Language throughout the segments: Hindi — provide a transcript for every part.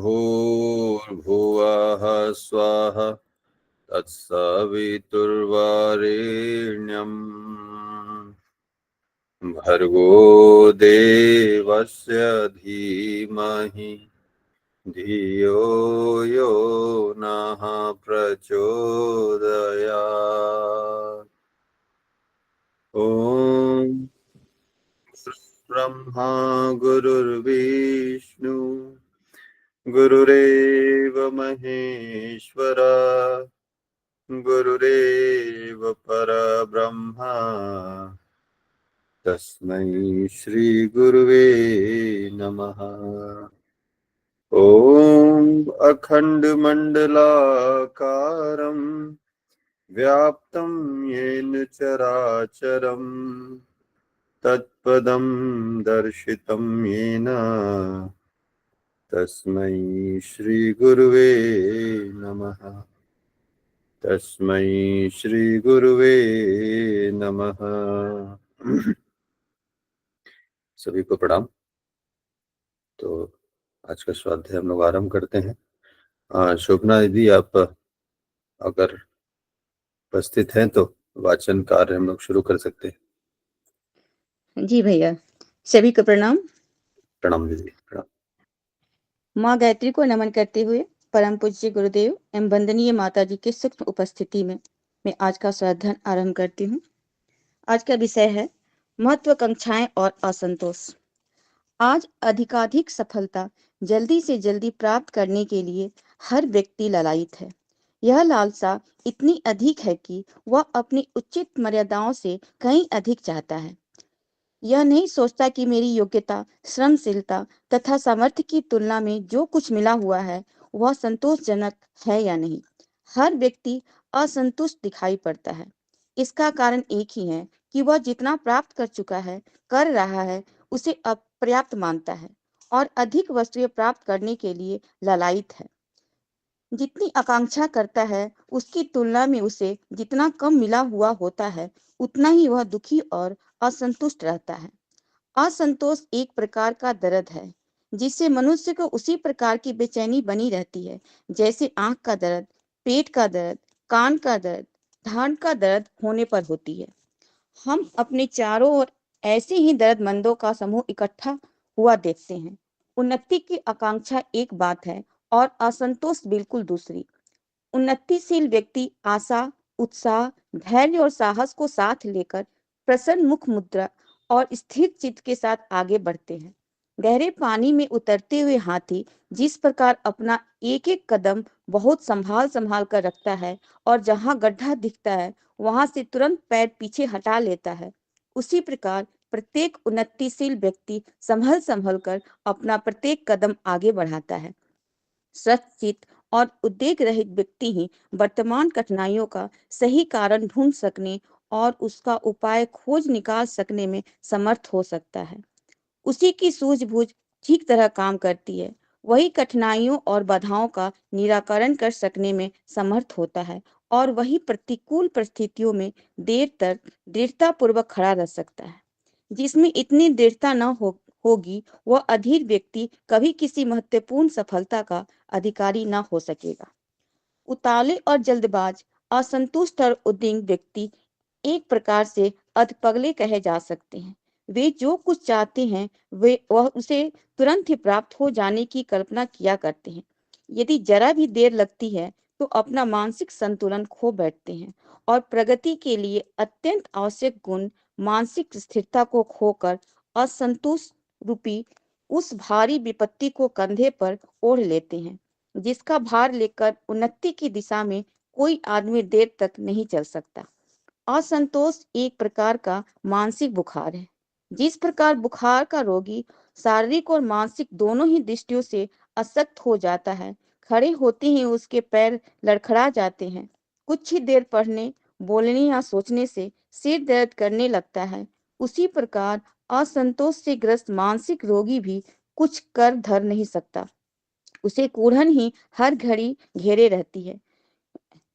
भूर्भुवः स्वः तत्सवितुर्वरेण्यम् भर्गो देवस्य धीमहि धियो यो नः प्रचोदयात्। ॐ ब्रह्मा गुरुर्विष्णु गुरुरेव महेश्वरा गुरुरेव परब्रह्मा तस्मै श्री गुरुवे नमः। ॐ अखण्डमण्डलाकारं व्याप्तं येन चराचरं तत्पदं दर्शितं येन तस्मै श्री गुरुवे नमः। तस्मै श्री गुरुवे नमः। सभी को प्रणाम। तो आज का स्वाध्याय हम लोग आरंभ करते हैं। शोभना दीदी, आप अगर उपस्थित हैं तो वाचन कार्य हम लोग शुरू कर सकते हैं। जी भैया, सभी को प्रणाम। प्रणाम दीदी, प्रणाम। माँ गायत्री को नमन करते हुए परम पूज्य गुरुदेव एवं वंदनीय माता जी के सूक्ष्म उपस्थिति में मैं आज का स्वाध्याय आरंभ करती हूँ। आज का विषय है महत्वाकांक्षाएं और असंतोष। आज अधिकाधिक सफलता जल्दी से जल्दी प्राप्त करने के लिए हर व्यक्ति ललायित है। यह लालसा इतनी अधिक है कि वह अपनी उचित मर्यादाओं से कहीं अधिक चाहता है। यह नहीं सोचता कि मेरी योग्यता, श्रमशीलता तथा सामर्थ्य की तुलना में जो कुछ मिला हुआ है वह संतोषजनक है या नहीं। हर व्यक्ति असंतुष्ट दिखाई पड़ता है। इसका कारण एक ही है कि वह जितना प्राप्त कर चुका है, कर रहा है, उसे अपर्याप्त मानता है और अधिक वस्तुएं प्राप्त करने के लिए ललायित है। जितनी आकांक्षा करता है उसकी तुलना में उसे जितना कम मिला हुआ होता है उतना ही वह दुखी और असंतुष्ट रहता है। असंतोष एक प्रकार का दर्द है जिससे मनुष्य को उसी प्रकार की बेचैनी बनी रहती है जैसे आंख का दर्द, पेट का दर्द, कान का दर्द, धान का दर्द होने पर होती है। हम अपने चारों ओर ऐसे ही दर्दमंदों का समूह इकट्ठा हुआ देखते हैं। उन्नति की आकांक्षा एक बात है और असंतोष बिल्कुल दूसरी। उन्नतिशील व्यक्ति आशा, उत्साह, धैर्य और साहस को साथ लेकर प्रसन्न मुख मुद्रा और स्थिर चित्त के साथ आगे बढ़ते हैं। गहरे पानी में उतरते हुए हाथी जिस प्रकार अपना एक एक कदम बहुत संभाल संभाल कर रखता है और जहां गड्ढा दिखता है वहां से तुरंत पैर पीछे हटा लेता है, उसी प्रकार प्रत्येक उन्नतिशील व्यक्ति संभल संभल कर अपना प्रत्येक कदम आगे बढ़ाता है। सचित और उद्वेग रहित व्यक्ति ही वर्तमान कठिनाइयों का सही कारण ढूंढ सकने और उसका उपाय खोज निकाल सकने में समर्थ हो सकता है। उसी की सूझबूझ ठीक तरह काम करती है। वही कठिनाइयों और बाधाओं का निराकरण कर सकने में समर्थ होता है और वही प्रतिकूल परिस्थितियों में देर तक दृढ़ता पूर्वक खड़ा रह सकता है। जिसमें इतनी दृढ़ता न होगी वह अधीर व्यक्ति कभी किसी महत्वपूर्ण सफलता का अधिकारी न हो सकेगा। उतावले और जल्दबाज, असंतुष्ट और उद्विग्न व्यक्ति एक प्रकार से अधपगले कहे जा सकते हैं। वे जो कुछ चाहते हैं वे वह उसे तुरंत ही प्राप्त हो जाने की कल्पना किया करते हैं। यदि जरा भी देर लगती है तो अपना मानसिक संतुलन खो बैठते हैं और प्रगति के लिए अत्यंत आवश्यक गुण मानसिक स्थिरता को खोकर असंतोष रूपी उस भारी विपत्ति को कंधे पर ओढ़ लेते हैं जिसका भार लेकर उन्नति की दिशा में कोई आदमी देर तक नहीं चल सकता। असंतोष एक प्रकार का मानसिक बुखार है। जिस प्रकार बुखार का रोगी शारीरिक और मानसिक दोनों ही दृष्टियों से अशक्त हो जाता है, खड़े होते ही उसके पैर लड़खड़ा जाते हैं, कुछ ही देर पढ़ने, बोलने या सोचने से सिर दर्द करने लगता है, उसी प्रकार असंतोष से ग्रस्त मानसिक रोगी भी कुछ कर धर नहीं सकता। उसे कुढ़न ही हर घड़ी घेरे रहती है।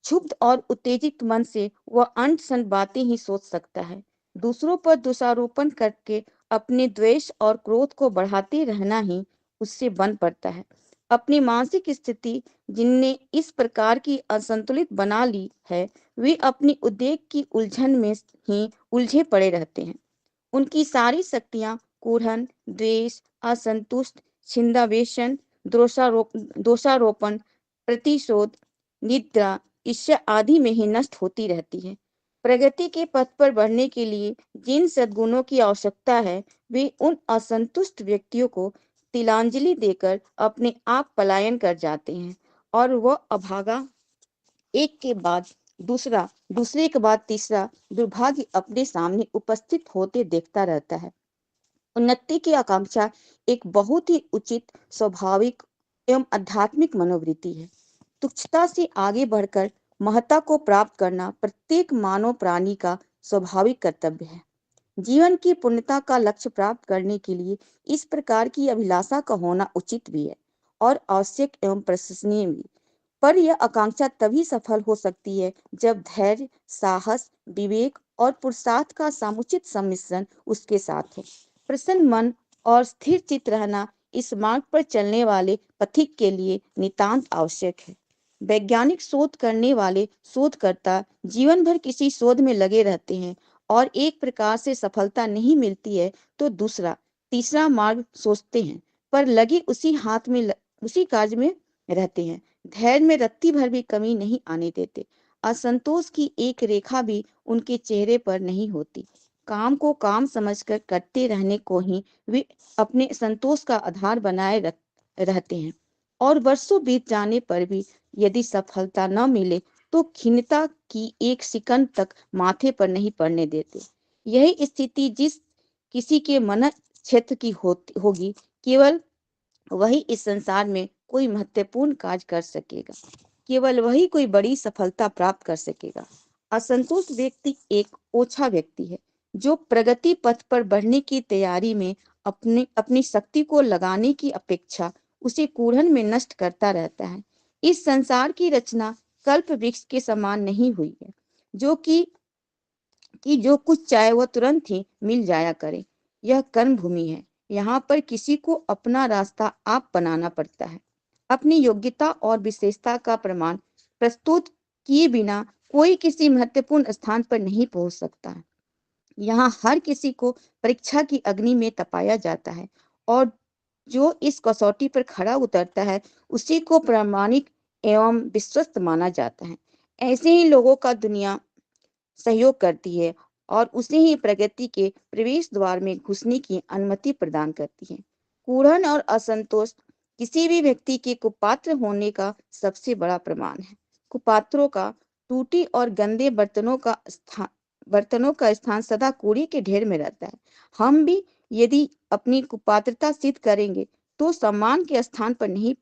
क्षुब्ध और उत्तेजित मन से वह अंत संत बातें ही सोच सकता है। दूसरों पर दोषारोपण करके अपने द्वेष और क्रोध को बढ़ाते रहना ही उससे बन पड़ता है। अपनी मानसिक स्थिति जिनने इस प्रकार की असंतुलित बना ली है, वे अपनी उद्वेग की उलझन में ही उलझे पड़े रहते हैं। उनकी सारी शक्तियां कुरहन, द्वेष, असंतुष्ट, छिंदावेशन, दोषारोपण, प्रतिशोध, निद्रा, ईर्ष्या आदि में ही नष्ट होती रहती है। प्रगति के पथ पर बढ़ने के लिए जिन सद्गुणों की आवश्यकता है, वे उन असंतुष्ट व्यक्तियों को तिलांजलि देकर अपने आप पलायन कर जाते हैं और वह अभागा एक के बाद दूसरा, दूसरे के बाद तीसरा दुर्भाग्य अपने सामने उपस्थित होते देखता रहता है। उन्नति की आकांक्षा एक बहुत ही उचित, स्वाभाविक एवं आध्यात्मिक मनोवृत्ति है। तुच्छता से आगे बढ़कर महत्ता को प्राप्त करना प्रत्येक मानव प्राणी का स्वाभाविक कर्तव्य है। जीवन की पूर्णता का लक्ष्य प्राप्त करने के लिए इस प्रकार की अभिलाषा का होना उचित भी है और आवश्यक एवं प्रशंसनीय भी। पर यह आकांक्षा तभी सफल हो सकती है जब धैर्य, साहस, विवेक और पुरुषार्थ का समुचित सम्मिश्रण उसके साथ हो। प्रसन्न मन और स्थिर चित्त रहना इस मार्ग पर चलने वाले पथिक के लिए नितांत आवश्यक है। वैज्ञानिक शोध करने वाले शोधकर्ता जीवन भर किसी शोध में लगे रहते हैं और एक प्रकार से सफलता नहीं मिलती है तो दूसरा, तीसरा मार्ग सोचते हैं, पर लगे उसी कार्य में रहते हैं। धैर्य में रत्ती भर भी कमी नहीं आने देते। असंतोष की एक रेखा भी उनके चेहरे पर नहीं होती। काम को काम समझकर करते रहने को ही वे अपने संतोष का आधार बनाए रहते हैं और वर्षों बीत जाने पर भी यदि सफलता न मिले तो खिन्नता की एक सिकंद तक माथे पर नहीं पड़ने देते। यही स्थिति जिस किसी के मन क्षेत्र की होगी, केवल वही इस संसार में कोई महत्वपूर्ण कार्य कर सकेगा, केवल वही कोई बड़ी सफलता प्राप्त कर सकेगा। असंतुष्ट व्यक्ति एक ओछा व्यक्ति है जो प्रगति पथ पर बढ़ने की तैयारी में अपनी शक्ति को लगाने की अपेक्षा उसे कूढ़न में नष्ट करता रहता है। इस संसार की रचना कल्प वृक्ष के समान नहीं हुई है जो कि जो कुछ चाहे वह तुरंत ही मिल जाया करे। यह कर्म भूमि है। यहाँ पर किसी को अपना रास्ता आप बनाना पड़ता है। अपनी योग्यता और विशेषता का प्रमाण प्रस्तुत किए बिना कोई किसी महत्वपूर्ण स्थान पर नहीं पहुंच सकता है। यहाँ हर किसी को परीक्षा की अग्नि में तपाया जाता है और जो इस कसौटी पर खड़ा उतरता है उसी को प्रामाणिक एवं विश्वस्त माना जाता है। ऐसे ही लोगों का दुनिया सहयोग करती है और उसे ही प्रगति के प्रवेश द्वार में घुसने की अनुमति प्रदान करती है। कूढ़न और असंतोष किसी भी व्यक्ति के कुपात्र होने का सबसे बड़ा प्रमाण है। कुपात्रों का टूटी और गंदे बर्तनों का स्थान सदा कूड़े के ढेर में रहता है। हम भी यदि अपनी कुपात्रता सिद्ध करेंगे तो सम्मान के स्थान पर नहीं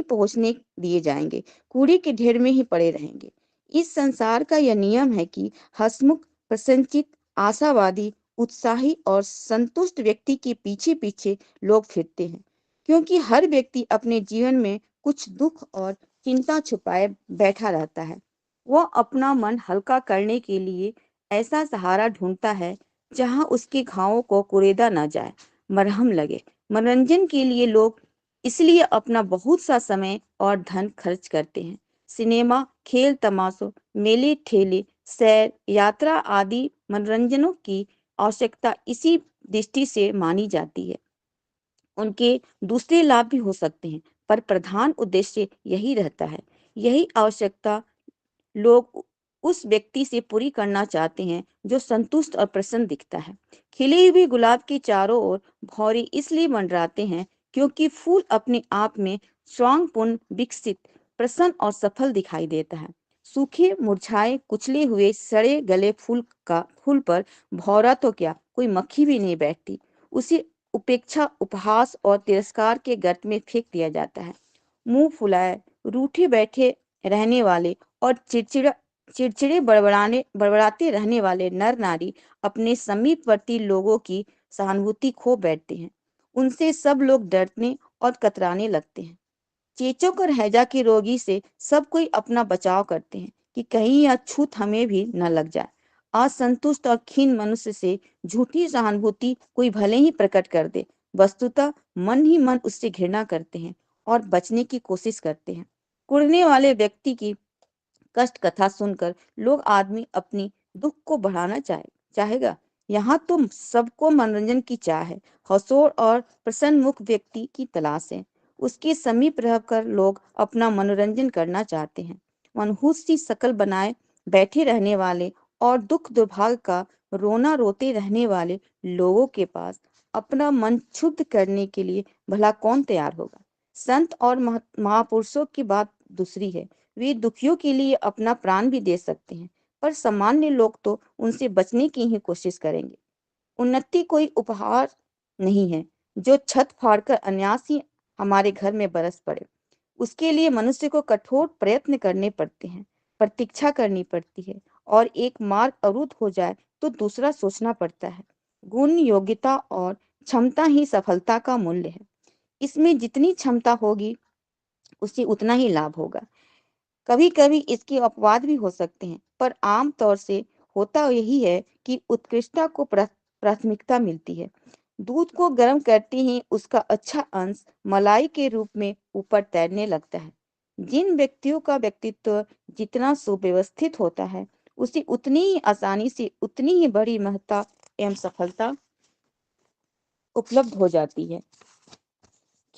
पहुंचने दिए जाएंगे, कूड़े के ढेर में ही पड़े रहेंगे। इस संसार का यह नियम है कि हंसमुख, प्रसन्नचित, आशावादी, उत्साही और संतुष्ट व्यक्ति के पीछे पीछे लोग फिरते हैं, क्योंकि हर व्यक्ति अपने जीवन में कुछ दुख और चिंता छुपाए बैठा रहता है। वह अपना मन हल्का करने के लिए ऐसा सहारा ढूंढता है जहां उसके घावों को कुरेदा न जाए, मरहम लगे। मनोरंजन के लिए लोग इसलिए अपना बहुत सा समय और धन खर्च करते हैं। सिनेमा, खेल तमाशों, मेले ठेले, सैर, यात्रा आदि मनोरंजनों की आवश्यकता इसी दृष्टि से मानी जाती है। उनके दूसरे लाभ भी हो सकते हैं, पर प्रधान उद्देश्य यही रहता है। यही आवश्यकता लोग उस व्यक्ति से पूरी करना चाहते हैं जो संतुष्ट और प्रसन्न दिखता है। खिले हुए गुलाब के चारों ओर भौरे इसलिए मंडराते हैं क्योंकि फूल अपने आप में स्वांगपूर्ण, विकसित, प्रसन्न और सफल दिखाई देता है। सूखे, मुरझाए, कुचले हुए, सड़े गले फूल पर भौरा तो क्या, कोई मक्खी भी नहीं बैठती। उसे उपेक्षा, उपहास और तिरस्कार के गर्त में फेंक दिया जाता है। मुंह फुलाए, रूठे बैठे रहने वाले और चिड़चिड़े बड़बड़ाते रहने वाले नर नारी अपने समीपवर्ती लोगों की सहानुभूति खो बैठते हैं। उनसे सब लोग डरने और कतराने लगते हैं। चेचक और हैजा के रोगी से सब कोई अपना बचाव करते हैं कि कहीं यह छूत हमें भी न लग जाए। असंतुष्ट और खीन मनुष्य से झूठी सहानुभूति कोई भले ही प्रकट कर दे, वस्तुतः मन ही मन उससे घृणा करते हैं और बचने की कोशिश करते हैं। कुढ़ने वाले व्यक्ति की कष्ट कथा सुनकर लोग आदमी अपनी दुख को बढ़ाना चाहेगा। यहाँ तो सबको मनोरंजन की चाह है, हौसोर और प्रसन्न मुख व्यक्ति की तलाश है। उसके समीप रहकर लोग अपना मनोरंजन करना चाहते हैं। मनहूस सी शकल बनाए बैठे रहने वाले और दुख दुर्भाग्य का रोना रोते रहने वाले लोगों के पास अपना मन शुद्ध करने के लिए भला कौन तैयार होगा। संत और महापुरुषों की बात दूसरी है। वे दुखियों के लिए अपना प्राण भी दे सकते हैं, पर सामान्य लोग तो उनसे बचने की ही कोशिश करेंगे। उन्नति कोई उपहार नहीं है जो छत फाड़कर अनायास ही हमारे घर में बरस पड़े। उसके लिए मनुष्य को कठोर प्रयत्न करने पड़ते हैं, प्रतीक्षा करनी पड़ती है, और एक मार्ग अवरुद्ध हो जाए तो दूसरा सोचना पड़ता है। गुण, योग्यता और क्षमता ही सफलता का मूल्य है। इसमें जितनी क्षमता होगी उससे उतना ही लाभ होगा। कभी कभी इसके अपवाद भी हो सकते हैं, पर आम तौर से होता यही है कि उत्कृष्टता को प्राथमिकता मिलती है। दूध को गर्म करते ही उसका अच्छा अंश मलाई के रूप में ऊपर तैरने लगता है। जिन व्यक्तियों का व्यक्तित्व जितना सुव्यवस्थित होता है, उसे उतनी ही आसानी से उतनी ही बड़ी महत्ता एवं सफलता उपलब्ध हो जाती है।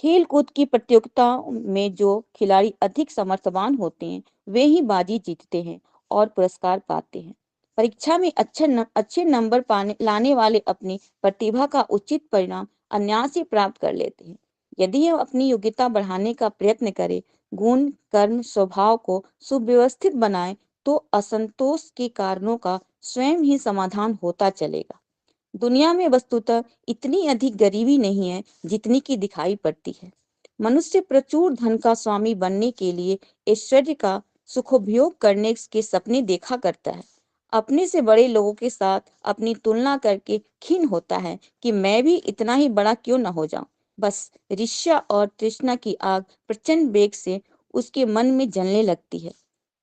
खेल कूद की प्रतियोगिताओं में जो खिलाड़ी अधिक समर्थवान होते हैं, वे ही बाजी जीतते हैं और पुरस्कार पाते हैं। परीक्षा में अच्छे नंबर पाने लाने वाले अपनी प्रतिभा का उचित परिणाम अनायास ही प्राप्त कर लेते हैं। यदि हम अपनी योग्यता बढ़ाने का प्रयत्न करें, गुण, कर्म, स्वभाव को सुव्यवस्थित बनाएं, तो असंतोष के कारणों का स्वयं ही समाधान होता चलेगा। दुनिया में वस्तुतः इतनी अधिक गरीबी नहीं है जितनी की दिखाई पड़ती है। मनुष्य प्रचुर धन का स्वामी बनने के लिए ऐश्वर्य का सुखोपभोग करने के सपने देखा करता है। अपने से बड़े लोगों के साथ अपनी तुलना करके खीन होता है कि मैं भी इतना ही बड़ा क्यों न हो जाऊं। बस ईर्ष्या और तृष्णा की आग प्रचंड वेग से उसके मन में जलने लगती है।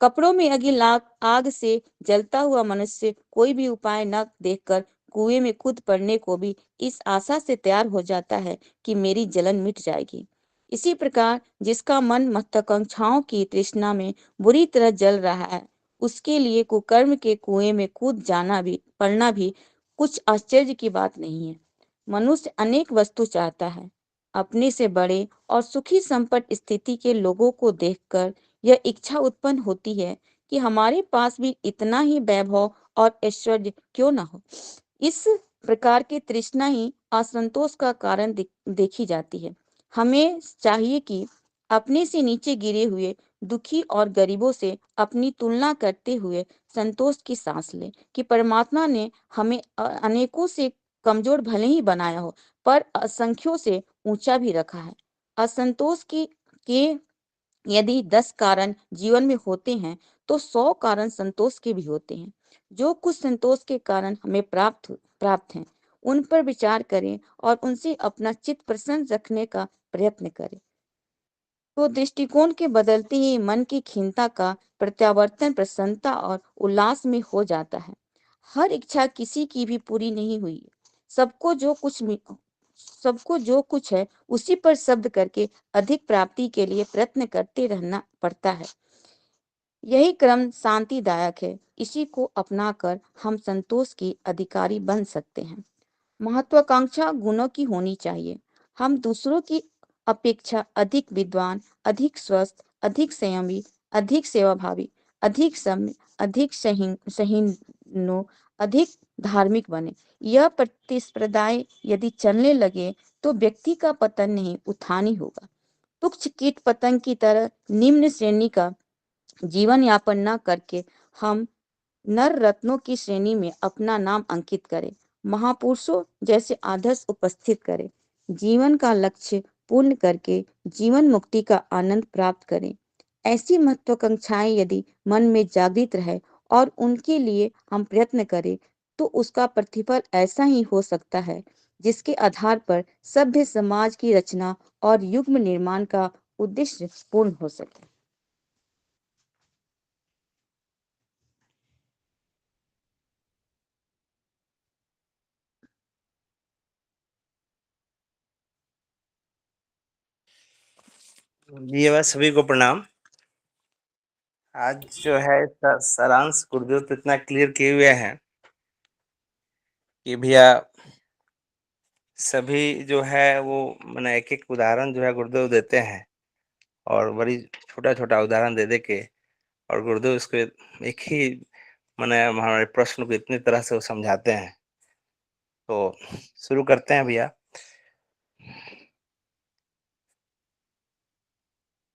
कपड़ों में आग से जलता हुआ मनुष्य कोई भी उपाय न देखकर कुएं में कूद पड़ने को भी इस आशा से तैयार हो जाता है कि मेरी जलन मिट जाएगी। इसी प्रकार जिसका मन महत्वाकांक्षाओं की तृष्णा में बुरी तरह जल रहा है, उसके लिए कुकर्म के कुएं में कूद जाना भी पड़ना भी कुछ आश्चर्य की बात नहीं है। मनुष्य अनेक वस्तु चाहता है। अपने से बड़े और सुखी संपन्न स्थिति के लोगों को देखकर यह इच्छा उत्पन्न होती है कि हमारे पास भी इतना ही वैभव और ऐश्वर्य क्यों न हो। इस प्रकार की तृष्णा ही असंतोष का कारण देखी जाती है। हमें चाहिए कि अपने से नीचे गिरे हुए दुखी और गरीबों से अपनी तुलना करते हुए संतोष की सांस लें कि परमात्मा ने हमें अनेकों से कमजोर भले ही बनाया हो, पर असंख्यों से ऊंचा भी रखा है। असंतोष के यदि 10 कारण जीवन में होते हैं, तो 100 कारण संतोष के भी होते हैं। जो कुछ संतोष के कारण हमें प्राप्त हैं, उन पर विचार करें और उनसे अपना चित्त प्रसन्न रखने का प्रयत्न करें। तो दृष्टिकोण के बदलते ही मन की खिन्नता का प्रत्यावर्तन प्रसन्नता और उल्लास में हो जाता है। हर इच्छा किसी की भी पूरी नहीं हुई है। सबको जो कुछ सबको जो कुछ है उसी पर शब्द करके अधिक प्राप्ति के लिए प्रयत्न करते रहना पड़ता है। यही क्रम शांतिदायक है। इसी को अपनाकर हम संतोष के अधिकारी बन सकते हैं। महत्वाकांक्षा गुणों की होनी चाहिए। हम दूसरों की अपेक्षा अधिक विद्वान, अधिक स्वस्थ, अधिक संयमी, अधिक सेवाभावी, अधिक सम्य, अधिक सहीनो, अधिक धार्मिक बने। यह प्रतिस्पर्धाएं यदि चलने लगे तो व्यक्ति का पतन नहीं उत्थान ही होगा। तुच्छ कीट पतंग की तरह निम्न श्रेणी का जीवन यापन न करके हम नर रत्नों की श्रेणी में अपना नाम अंकित करें। महापुरुषों जैसे आदर्श उपस्थित करें। जीवन का लक्ष्य पूर्ण करके जीवन मुक्ति का आनंद प्राप्त करें। ऐसी महत्वाकांक्षाएं यदि मन में जागृत रहे और उनके लिए हम प्रयत्न करें, तो उसका प्रतिफल ऐसा ही हो सकता है जिसके आधार पर सभ्य समाज की रचना और युग निर्माण का उद्देश्य पूर्ण हो सके। जी बस सभी को प्रणाम। आज जो है इसका सारांश गुरुदेव तो इतना क्लियर किए हुए हैं कि भैया सभी जो है वो मैंने एक-एक उदाहरण जो है गुरुदेव देते हैं और बड़ी छोटा-छोटा उदाहरण दे के और गुरुदेव इसको एक ही माने हमारे प्रश्न को इतनी तरह से वो समझाते हैं। तो शुरू करते हैं भैया।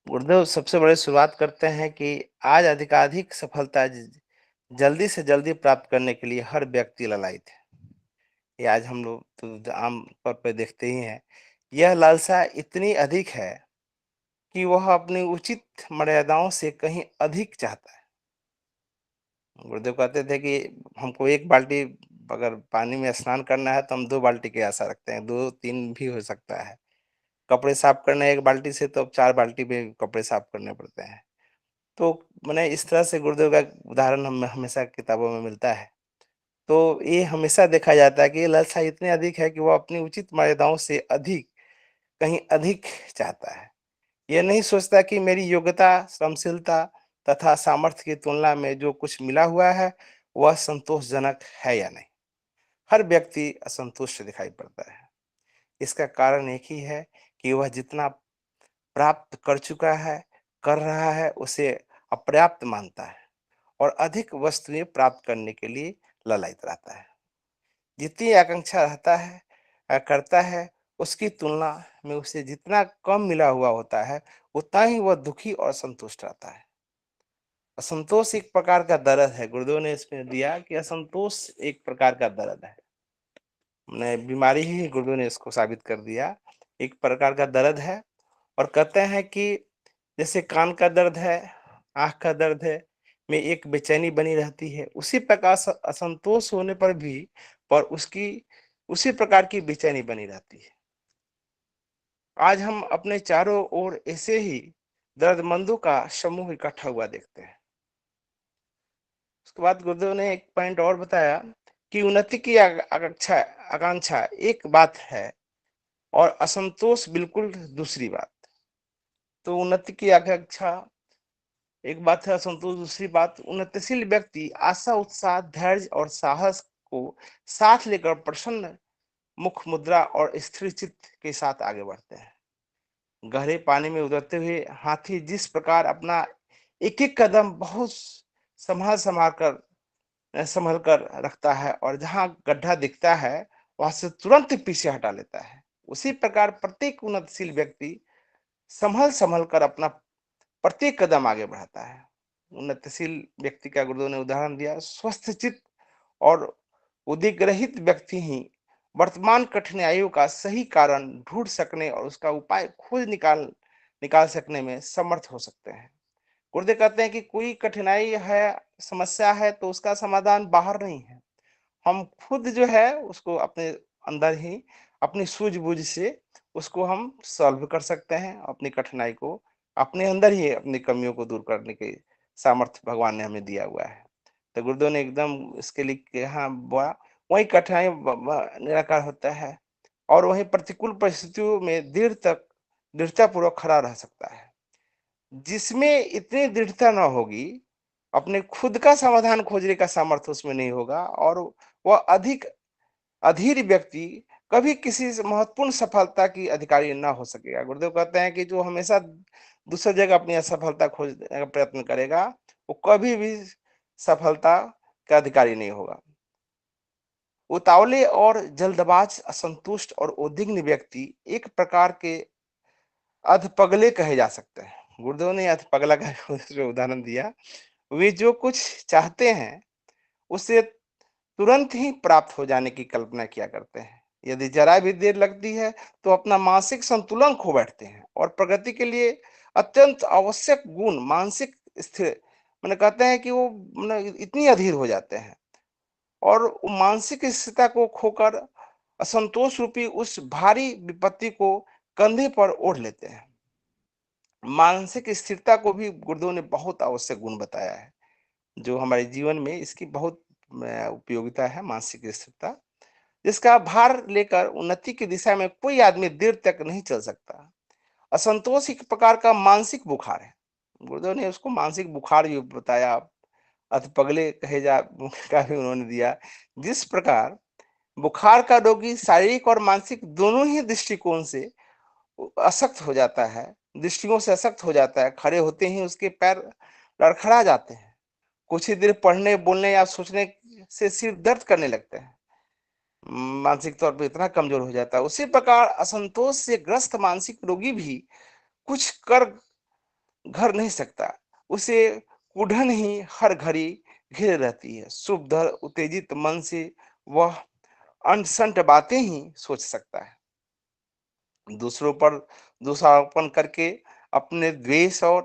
गुरुदेव सबसे बड़े शुरुआत करते हैं कि आज अधिकाधिक सफलता जल्दी से जल्दी प्राप्त करने के लिए हर व्यक्ति ललायत है। ये आज हम लोग तो आम तौर पे देखते ही हैं। यह लालसा इतनी अधिक है कि वह अपनी उचित मर्यादाओं से कहीं अधिक चाहता है। गुरुदेव कहते थे कि हमको 1 बाल्टी अगर पानी में स्नान करना है तो हम 2 बाल्टी की आशा रखते हैं, 2-3 भी हो सकता है। कपड़े साफ करने 1 बाल्टी से तो अब 4 बाल्टी में कपड़े साफ करने पड़ते हैं। तो माने इस तरह से गुरुदेव का उदाहरण हमें हमेशा किताबों में मिलता है। तो ये हमेशा देखा जाता है कि ये लालसा इतनी अधिक है कि वो अपनी उचित मर्यादाओं से अधिक, कहीं अधिक चाहता है। ये नहीं सोचता कि मेरी योग्यता, श्रमशीलता तथा सामर्थ्य की तुलना में जो कुछ मिला हुआ है, वह संतोषजनक है या नहीं। हर व्यक्ति असंतुष्ट दिखाई पड़ता है। इसका कारण एक ही है कि वह जितना प्राप्त कर चुका है, कर रहा है, उसे अपर्याप्त मानता है और अधिक वस्तुएँ प्राप्त करने के लिए ललायत रहता है। जितनी आकांक्षा रहता है करता है, उसकी तुलना में उसे जितना कम मिला हुआ होता है, उतना ही वह दुखी और असंतुष्ट रहता है। असंतोष एक प्रकार का दर्द है, गुरुदेव ने इसमें दिया कि असंतोष एक प्रकार का दर्द है। ने बीमारी ही गुरुदेव ने इसको साबित कर दिया, एक प्रकार का दर्द है और कहते हैं कि जैसे कान का दर्द है, आँख का दर्द है, में एक बेचैनी बनी रहती है, उसी प्रकार असंतोष होने पर भी पर उसकी उसी प्रकार की बेचैनी बनी रहती है। आज हम अपने चारों ओर ऐसे ही दर्दमंदों का समूह इकट्ठा हुआ देखते हैं। उसके बाद गुरुदेव ने एक पॉइंट और बताया कि उन्नति की आकांक्षा आकांक्षा एक बात है और असंतोष बिल्कुल दूसरी बात। तो उन्नति की आकांक्षा एक बात है, असंतोष दूसरी बात। उन्नतिशील व्यक्ति आशा, उत्साह, धैर्य और साहस को साथ लेकर प्रसन्न मुख मुद्रा और स्थिर चित्त के साथ आगे बढ़ते हैं। गहरे पानी में उतरते हुए हाथी जिस प्रकार अपना एक-एक कदम बहुत संभल कर रखता है और जहाँ गड्ढा दिखता है, वहाँ से तुरंत पीछे हटा लेता है। उसी प्रकार प्रत्येक उन्नतिशील व्यक्ति संभल-संभल कर अपना प्रत्येक कदम आगे बढ़ाता है। उन्नतिशील व्यक्ति का गुरुदेव ने उदाहरण दिया, स्वस्थ चित्त और उद्विग्रहित व्यक्ति ही वर्तमान कठिनाइयों का सही कारण ढूंढ सकने और उसका उपाय खुद निकाल निकाल सकने में समर्थ हो सकते हैं। गुरुदेव कहते हैं कि कोई कठिनाई है, समस्या है तो उसका समाधान बाहर नहीं है। हम खुद जो है उसको अपने अंदर ही अपनी सूझबूझ से उसको हम सॉल्व कर सकते हैं। अपनी कठिनाई को अपने अंदर ही अपनी कमियों को दूर करने के सामर्थ्य भगवान ने हमें दिया हुआ है। तो गुरुदेव ने एकदम इसके लिए यहाँ बोला, वही कठिनाई निराकार होता है और वही प्रतिकूल परिस्थितियों में दृढ़ता पूर्वक खड़ा रह सकता है। जिसमें इतनी दृढ़ता ना होगी, अपने खुद का समाधान खोजने का सामर्थ्य उसमें नहीं होगा और वह अधिक अधीर व्यक्ति कभी किसी महत्वपूर्ण सफलता की अधिकारी ना हो सकेगा। गुरुदेव कहते हैं कि जो हमेशा दूसरी जगह अपनी असफलता खोजने का प्रयत्न करेगा, वो कभी भी सफलता का अधिकारी नहीं होगा। उतावले और जल्दबाज, असंतुष्ट और उद्विग्न व्यक्ति एक प्रकार के अधपगले कहे जा सकते हैं। गुरुदेव ने अधपगला का जो उदाहरण दिया, वे जो कुछ चाहते हैं, उसे तुरंत ही प्राप्त हो जाने की कल्पना किया करते हैं। यदि जरा भी देर लगती है, तो अपना मानसिक संतुलन खो बैठते हैं और प्रगति के लिए अत्यंत आवश्यक गुण मानसिक स्थिर माने कहते हैं कि वो माने इतनी अधीर हो जाते हैं और वो मानसिक स्थिरता को खोकर असंतोष रूपी उस भारी विपत्ति को कंधे पर ओढ़ लेते हैं। मानसिक स्थिरता को भी गुरुदेव ने बहुत आवश्यक गुण बताया है, जो हमारे जीवन में इसकी बहुत उपयोगिता है। मानसिक स्थिरता जिसका भार लेकर उन्नति की दिशा में कोई आदमी देर तक नहीं चल सकता। असंतोष एक प्रकार का मानसिक बुखार है। गुरुदेव ने उसको मानसिक बुखार भी बताया, अथ पगले कहे जा का भी उन्होंने दिया। जिस प्रकार बुखार का रोगी शारीरिक और मानसिक दोनों ही दृष्टिकोण से अशक्त हो जाता है, दृष्टियों से अशक्त हो जाता है, खड़े होते ही उसके पैर लड़खड़ा जाते हैं, कुछ ही देर पढ़ने, बोलने या सोचने से सिर दर्द करने लगते हैं, मानसिक तौर पे इतना कमजोर हो जाता है। उसी प्रकार असंतोष से ग्रस्त मानसिक रोगी भी कुछ कर घर नहीं सकता, उसे कुढ़न ही हर घड़ी घेरे रहती है। शुभ उत्तेजित मन से वह अनसंट बातें ही सोच सकता है, दूसरों पर दोषारोपण करके अपने द्वेष और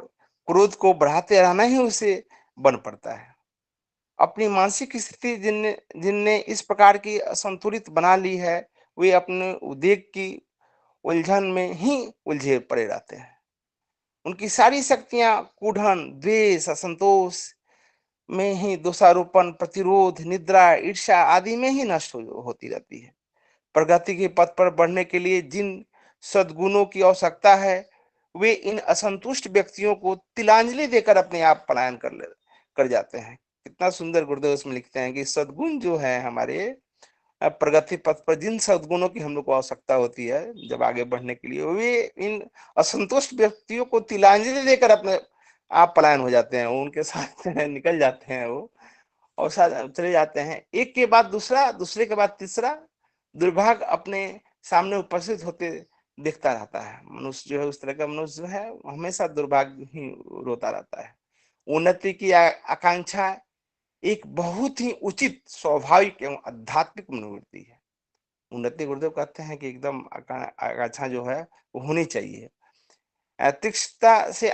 क्रोध को बढ़ाते रहना ही उसे बन पड़ता है। अपनी मानसिक स्थिति जिनने जिनने इस प्रकार की असंतुलित बना ली है, वे अपने उद्वेग की उलझन में ही उलझे पड़े रहते हैं। उनकी सारी शक्तियां कुढ़न, द्वेष, असंतोष में ही, दोषारोपण, प्रतिरोध, निद्रा, ईर्ष्या आदि में ही नष्ट होती रहती है। प्रगति के पथ पर बढ़ने के लिए जिन सद्गुणों की आवश्यकता है, वे इन असंतुष्ट व्यक्तियों को तिलांजलि देकर अपने आप पलायन कर जाते हैं। कितना सुंदर गुरुदेव इसमें लिखते हैं कि सद्गुण जो है हमारे प्रगति पथ पर जिन सद्गुणों की हम लोग को आवश्यकता होती है जब आगे बढ़ने के लिए, वे इन असंतुष्ट व्यक्तियों को तिलांजलि देकर अपने आप पलायन हो जाते हैं, उनके साथ निकल जाते हैं वो, और साथ चले जाते हैं। एक के बाद दूसरा, दूसरे के बाद तीसरा दुर्भाग्य अपने सामने उपस्थित होते दिखता रहता है। मनुष्य जो है, उस तरह का मनुष्य जो है, हमेशा दुर्भाग्य ही रोता रहता है। उन्नति की आकांक्षा एक बहुत ही उचित, स्वाभाविक एवं आध्यात्मिक मनोवृत्ति है। उन्नति, गुरुदेव कहते हैं कि एकदम आकांक्षा जो है वो होनी चाहिए। तुच्छता से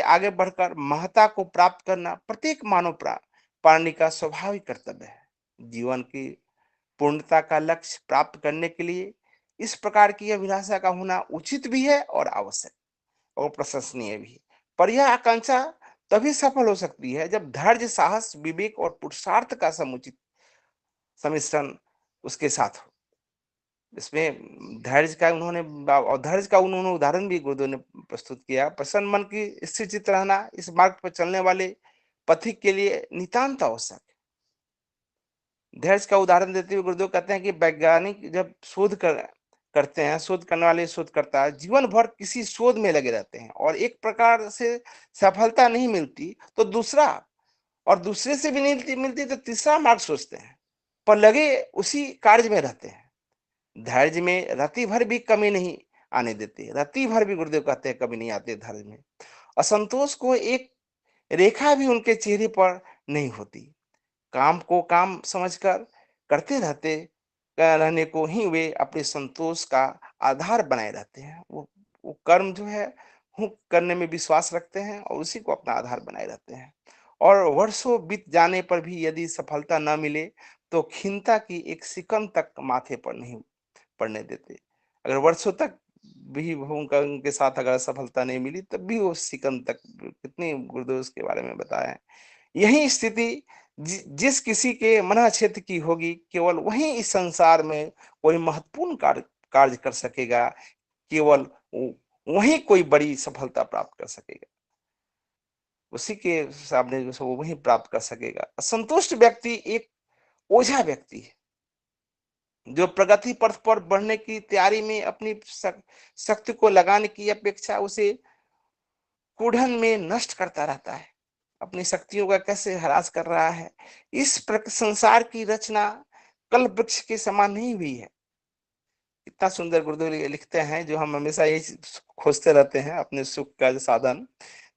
आगे बढ़कर महत्ता को प्राप्त करना प्रत्येक मानव प्राणी का स्वाभाविक कर्तव्य है। जीवन की पूर्णता का लक्ष्य प्राप्त करने के लिए इस प्रकार की अभिलाषा का होना उचित भी है और आवश्यक और प्रशंसनीय भी। पर यह आकांक्षा तभी सफल हो सकती है जब धैर्य, साहस, विवेक और पुरुषार्थ का समुचित सम्मिश्रण उसके साथ हो। इसमें धैर्य का उन्होंने उदाहरण भी गुरुदेव ने प्रस्तुत किया। प्रसन्न मन की स्थिर चित्त रहना इस मार्ग पर चलने वाले पथिक के लिए नितांत आवश्यक है। धैर्य का उदाहरण देते हुए गुरुदेव कहते हैं कि वैज्ञानिक जब करते हैं, शोध करने वाले शोधकर्ता जीवन भर किसी शोध में लगे रहते हैं और एक प्रकार से सफलता नहीं मिलती तो दूसरा, और दूसरे से भी नहीं मिलती तो तीसरा मार्ग सोचते हैं, पर लगे उसी कार्य में रहते हैं। धैर्य में रति भर भी कमी नहीं आने देते, रति भर भी गुरुदेव कहते हैं कमी नहीं आती धैर्य में। असंतोष को एक रेखा भी उनके चेहरे पर नहीं होती। काम को काम समझकर करते रहने को ही वे अपने संतोष का आधार बनाए रहते हैं। वो कर्म जो है वो करने में विश्वास रखते हैं और उसी को अपना आधार बनाए रहते हैं। और वर्षों बीत जाने पर भी यदि सफलता न मिले तो खिन्नता की एक सिकन तक माथे पर नहीं पड़ने देते। अगर वर्षों तक भी उनके साथ अगर सफलता नहीं मिली तब भी वो सिकन तक, कितनी गुरुदेव उसके बारे में बताया है। यही स्थिति जिस किसी के मन क्षेत्र की होगी, केवल वही इस संसार में कोई महत्वपूर्ण कार्य कर सकेगा, केवल वही कोई बड़ी सफलता प्राप्त कर सकेगा, उसी के सामने जो वो वही प्राप्त कर सकेगा। असंतुष्ट व्यक्ति एक ओझा व्यक्ति है जो प्रगति पथ पर बढ़ने की तैयारी में अपनी शक्ति को लगाने की अपेक्षा उसे कुढ़न में नष्ट करता रहता है, अपनी शक्तियों का कैसे ह्रास कर रहा है। इस संसार की रचना कल वृक्ष के समान नहीं हुई है। इतना सुंदर गुरुदेव लिखते हैं, जो हम हमेशा यही खोजते रहते हैं अपने सुख का साधन।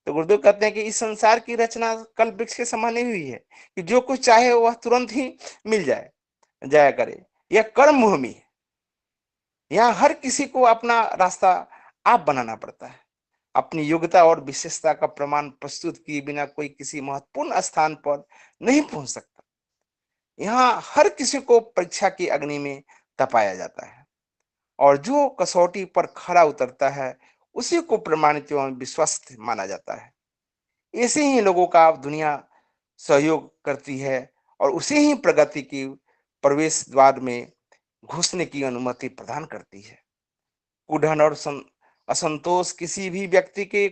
तो गुरुदेव कहते हैं कि इस संसार की रचना कल वृक्ष के समान नहीं हुई है कि जो कुछ चाहे वह तुरंत ही मिल जाया करे। यह कर्म भूमि है, यहाँ हर किसी को अपना रास्ता आप बनाना पड़ता है। अपनी योग्यता और विशेषता का प्रमाण प्रस्तुत किए बिना कोई किसी महत्वपूर्ण स्थान पर नहीं पहुंच सकता। यहाँ हर किसी को परीक्षा की अग्नि में तपाया जाता है और जो कसौटी पर खरा उतरता है उसी को प्रमाणित एवं विश्वस्त माना जाता है। ऐसे ही लोगों का दुनिया सहयोग करती है और उसे ही प्रगति की प्रवेश द्वार में घुसने की अनुमति प्रदान करती है। कुढ़न और असंतोष किसी भी व्यक्ति के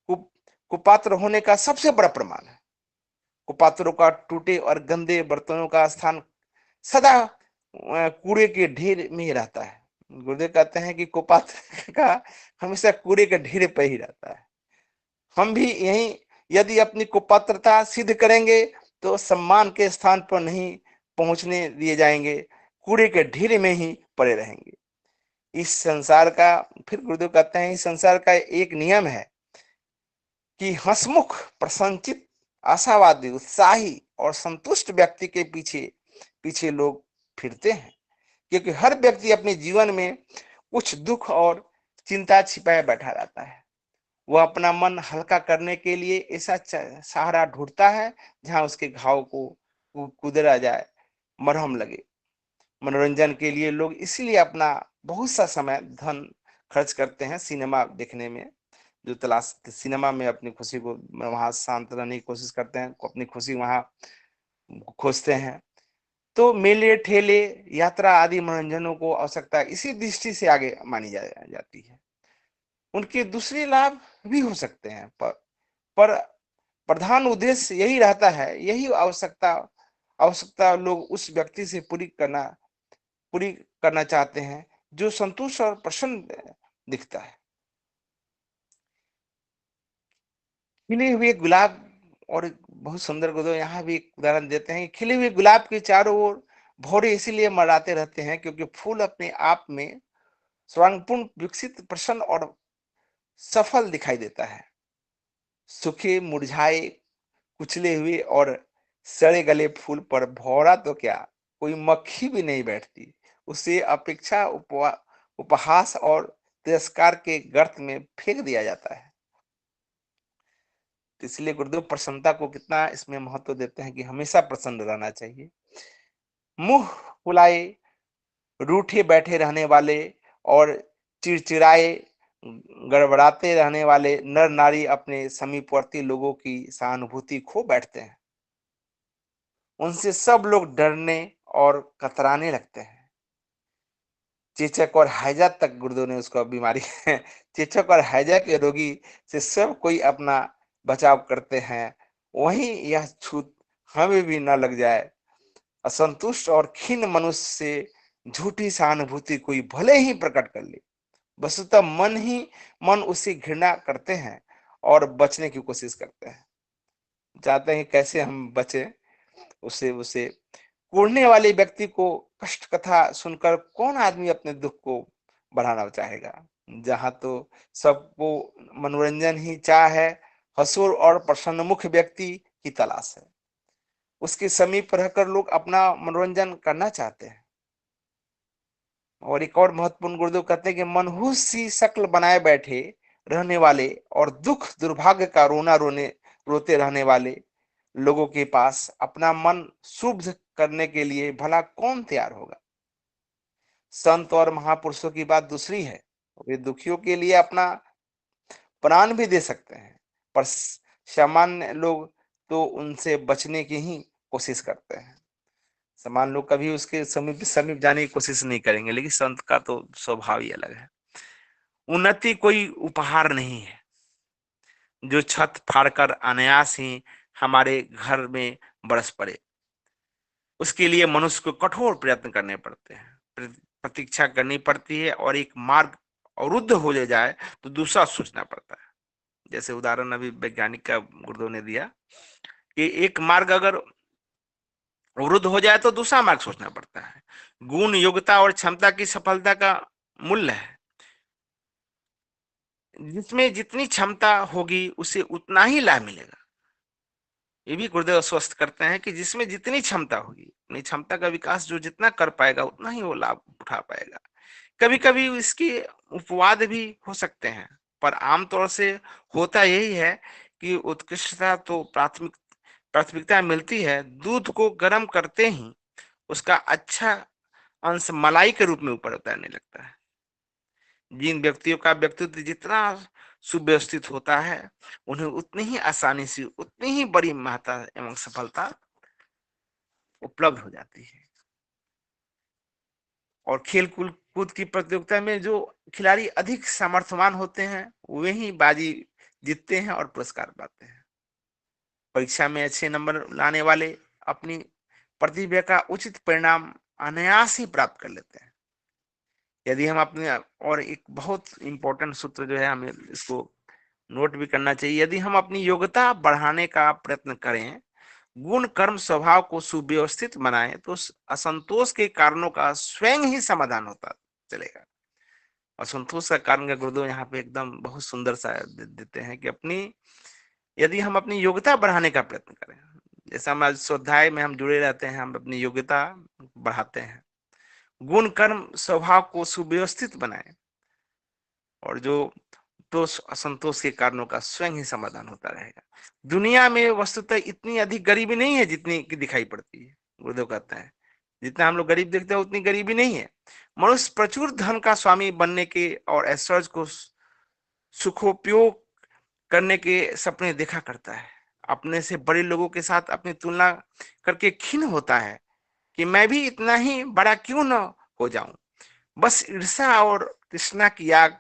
कुपात्र होने का सबसे बड़ा प्रमाण है। कुपात्रों का टूटे और गंदे बर्तनों का स्थान सदा कूड़े के ढेर में ही रहता है। गुरुदेव कहते हैं कि कुपात्र का हमेशा कूड़े के ढेर पे ही रहता है। हम भी यही यदि अपनी कुपात्रता सिद्ध करेंगे तो सम्मान के स्थान पर नहीं पहुंचने दिए जाएंगे, कूड़े के ढेर में ही पड़े रहेंगे। इस संसार का, फिर गुरुदेव कहते हैं, इस संसार का एक नियम है कि हंसमुख, प्रसन्नचित, आशावादी, उत्साही और संतुष्ट व्यक्ति के पीछे पीछे लोग फिरते हैं, क्योंकि हर व्यक्ति अपने जीवन में कुछ दुख और चिंता छिपाए बैठा रहता है। वह अपना मन हल्का करने के लिए ऐसा सहारा ढूंढता है जहां उसके घाव को कुदरा जाए, मरहम लगे। मनोरंजन के लिए लोग इसीलिए अपना बहुत सा समय, धन खर्च करते हैं सिनेमा देखने में, जो तलाश सिनेमा में अपनी खुशी को, वहां शांत रहने की कोशिश करते हैं, अपनी खुशी वहां खोजते हैं। तो मेले, ठेले, यात्रा आदि मनोरंजनों को आवश्यकता इसी दृष्टि से आगे मानी जाती है। उनके दूसरे लाभ भी हो सकते हैं, पर प्रधान उद्देश्य यही रहता है, यही आवश्यकता लोग उस व्यक्ति से पूरी करना चाहते हैं जो संतुष्ट और प्रसन्न दिखता है। खिले हुए गुलाब, और बहुत सुंदर गुरुदेव यहाँ भी एक उदाहरण देते हैं, खिले हुए गुलाब के चारों ओर भौरे इसीलिए मराते रहते हैं क्योंकि फूल अपने आप में स्वयंपूर्ण, विकसित, प्रसन्न और सफल दिखाई देता है। सूखे, मुरझाए, कुचले हुए और सड़े गले फूल पर भौरा तो क्या, कोई मक्खी भी नहीं बैठती। उसे अपेक्षा, उपहास और तिरस्कार के गर्त में फेंक दिया जाता है। तो इसलिए गुरुदेव प्रसन्नता को कितना इसमें महत्व देते हैं कि हमेशा प्रसन्न रहना चाहिए। मुंह फुलाए, रूठे बैठे रहने वाले और चिड़चिड़ाए, गड़बड़ाते रहने वाले नर नारी अपने समीपवर्ती लोगों की सहानुभूति खो बैठते हैं। उनसे सब लोग डरने और कतराने लगते हैं। चेचक और हैजा तक गुरुदेव ने उसको बीमारी है, चेचक और हैजा के रोगी से सब कोई अपना बचाव करते हैं। वहीं यह छूत हमें भी न लग जाए। असंतुष्ट और खिन्न मनुष्य से झूठी सहानुभूति कोई भले ही प्रकट कर ले, वस्तुतः मन उससे घृणा करते हैं और बचने की कोशिश करते हैं, चाहते हैं कैसे हम बचे उसे उसे कोड़ने वाले व्यक्ति को कष्ट कथा सुनकर कौन आदमी अपने दुख को बढ़ाना चाहेगा। जहां तो सबको मनोरंजन ही चाह है, हसूर और प्रसन्नमुख व्यक्ति की तलाश है। उसके समीप रहकर लोग अपना मनोरंजन करना चाहते हैं। और एक और महत्वपूर्ण गुरुदेव कहते हैं कि मनहूस सी शक्ल बनाए बैठे रहने वाले और दुख दुर्भाग्य का रोते रहने वाले लोगों के पास अपना मन शुद्ध करने के लिए भला कौन तैयार होगा। संत और महापुरुषों की बात दूसरी है, वे दुखियों के लिए अपना प्राण भी दे सकते हैं, पर सामान्य लोग तो उनसे बचने की ही कोशिश करते हैं। सामान्य लोग कभी उसके समीप समीप जाने की कोशिश नहीं करेंगे, लेकिन संत का तो स्वभाव ही अलग है। उन्नति कोई उपहार नहीं है जो छत फाड़कर अनायास ही हमारे घर में बरस पड़े। उसके लिए मनुष्य को कठोर प्रयत्न करने पड़ते हैं, प्रतीक्षा करनी पड़ती है, और एक मार्ग अवरुद्ध हो जाए तो दूसरा सोचना पड़ता है। जैसे उदाहरण अभी वैज्ञानिक का गुरुदेव ने दिया कि एक मार्ग अगर अवरुद्ध हो जाए तो दूसरा मार्ग सोचना पड़ता है। गुण, योग्यता और क्षमता की सफलता का मूल्य है। जिसमें जितनी क्षमता होगी उसे उतना ही लाभ मिलेगा। ये भी गुरुदेव स्वस्थ करते हैं कि जिसमें जितनी क्षमता होगी, अपनी क्षमता का विकास जो जितना कर पाएगा उतना ही वो लाभ उठा पाएगा। कभी कभी इसके उपवाद भी हो सकते हैं, पर आमतौर से होता यही है कि उत्कृष्टता तो प्राथमिकता मिलती है। दूध को गर्म करते ही उसका अच्छा अंश मलाई के रूप में ऊपर उतरने लगता है। जिन व्यक्तियों का व्यक्तित्व जितना सुव्यवस्थित होता है, उन्हें उतनी ही आसानी से उतनी ही बड़ी महत्ता एवं सफलता उपलब्ध हो जाती है। और खेल कूद की प्रतियोगिता में जो खिलाड़ी अधिक सामर्थ्यवान होते हैं वे ही बाजी जीतते हैं और पुरस्कार पाते हैं। परीक्षा में अच्छे नंबर लाने वाले अपनी प्रतिभा का उचित परिणाम अनायास ही प्राप्त कर लेते हैं। यदि हम अपने, और एक बहुत इंपॉर्टेंट सूत्र जो है हमें इसको नोट भी करना चाहिए, यदि हम अपनी योग्यता बढ़ाने का प्रयत्न करें, गुण कर्म स्वभाव को सुव्यवस्थित बनाएं, तो असंतोष के कारणों का स्वयं ही समाधान होता चलेगा। असंतोष का कारण का गुरुदेव यहाँ पे एकदम बहुत सुंदर सा देते हैं कि यदि हम अपनी योग्यता बढ़ाने का प्रयत्न करें, जैसा हमारे स्वाध्याय में हम जुड़े रहते हैं, हम अपनी योग्यता बढ़ाते हैं, गुण कर्म स्वभाव को सुव्यवस्थित बनाएं, और जो तो असंतोष के कारणों का स्वयं ही समाधान होता रहेगा। दुनिया में वस्तुतः इतनी अधिक गरीबी नहीं है जितनी की दिखाई पड़ती है। गुरुदेव कहता है जितना हम लोग गरीब देखते हैं उतनी गरीबी नहीं है। मनुष्य प्रचुर धन का स्वामी बनने के और ऐश्वर्य को सुखोपयोग करने के सपने देखा करता है। अपने से बड़े लोगों के साथ अपनी तुलना करके खिन्न होता है कि मैं भी इतना ही बड़ा क्यों न हो जाऊं। बस ईर्ष्या और तृष्णा की आग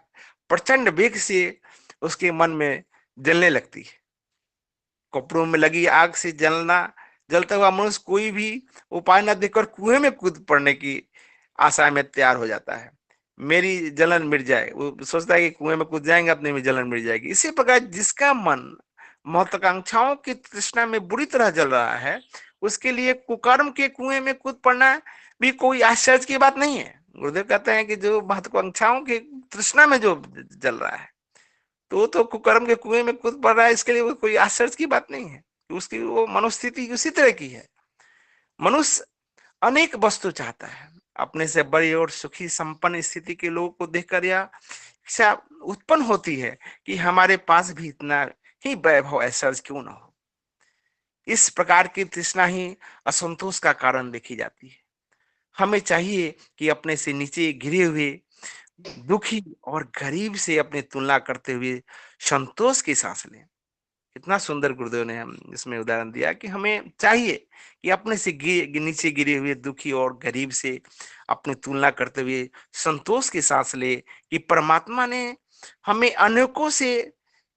प्रचंड वेग से उसके मन में जलने लगती है। कपड़ों में लगी आग से जलता हुआ मनुष्य कोई भी उपाय न देखकर कुएं में कूद पड़ने की आशा में तैयार हो जाता है। मेरी जलन मिट जाए, वो सोचता है कि कुएं में कूद जाएंगे अपने में जलन मिट जाएगी। इसी प्रकार जिसका मन महत्वाकांक्षाओं की तृष्णा में बुरी तरह जल रहा है, उसके लिए कुकर्म के कुएं में कूद पड़ना भी कोई आश्चर्य की बात नहीं है। गुरुदेव कहते हैं कि जो महत्वाकांक्षाओं की तृष्णा में जो जल रहा है, तो कुकर्म के कुएं में कूद पड़ रहा है, इसके लिए वो कोई आश्चर्य की बात नहीं है। उसकी वो मनोस्थिति उसी तरह की है। मनुष्य अनेक वस्तु चाहता है। अपने से बड़ी और सुखी संपन्न स्थिति के लोगों को देखकर यह इच्छा उत्पन्न होती है कि हमारे पास भी इतना ही वैभव ऐश्वर्य क्यों ना हो। इस प्रकार की तृष्णा ही असंतोष का कारण देखी जाती है। हमें चाहिए कि अपने से नीचे गिरे हुए दुखी और गरीब से अपनी तुलना करते हुए संतोष की सांस लें। कितना सुंदर गुरुदेव ने हम इसमें उदाहरण दिया कि हमें चाहिए कि अपने से नीचे गिरे हुए दुखी और गरीब से अपनी तुलना करते हुए संतोष की सांस ले कि परमात्मा ने हमें अनेकों से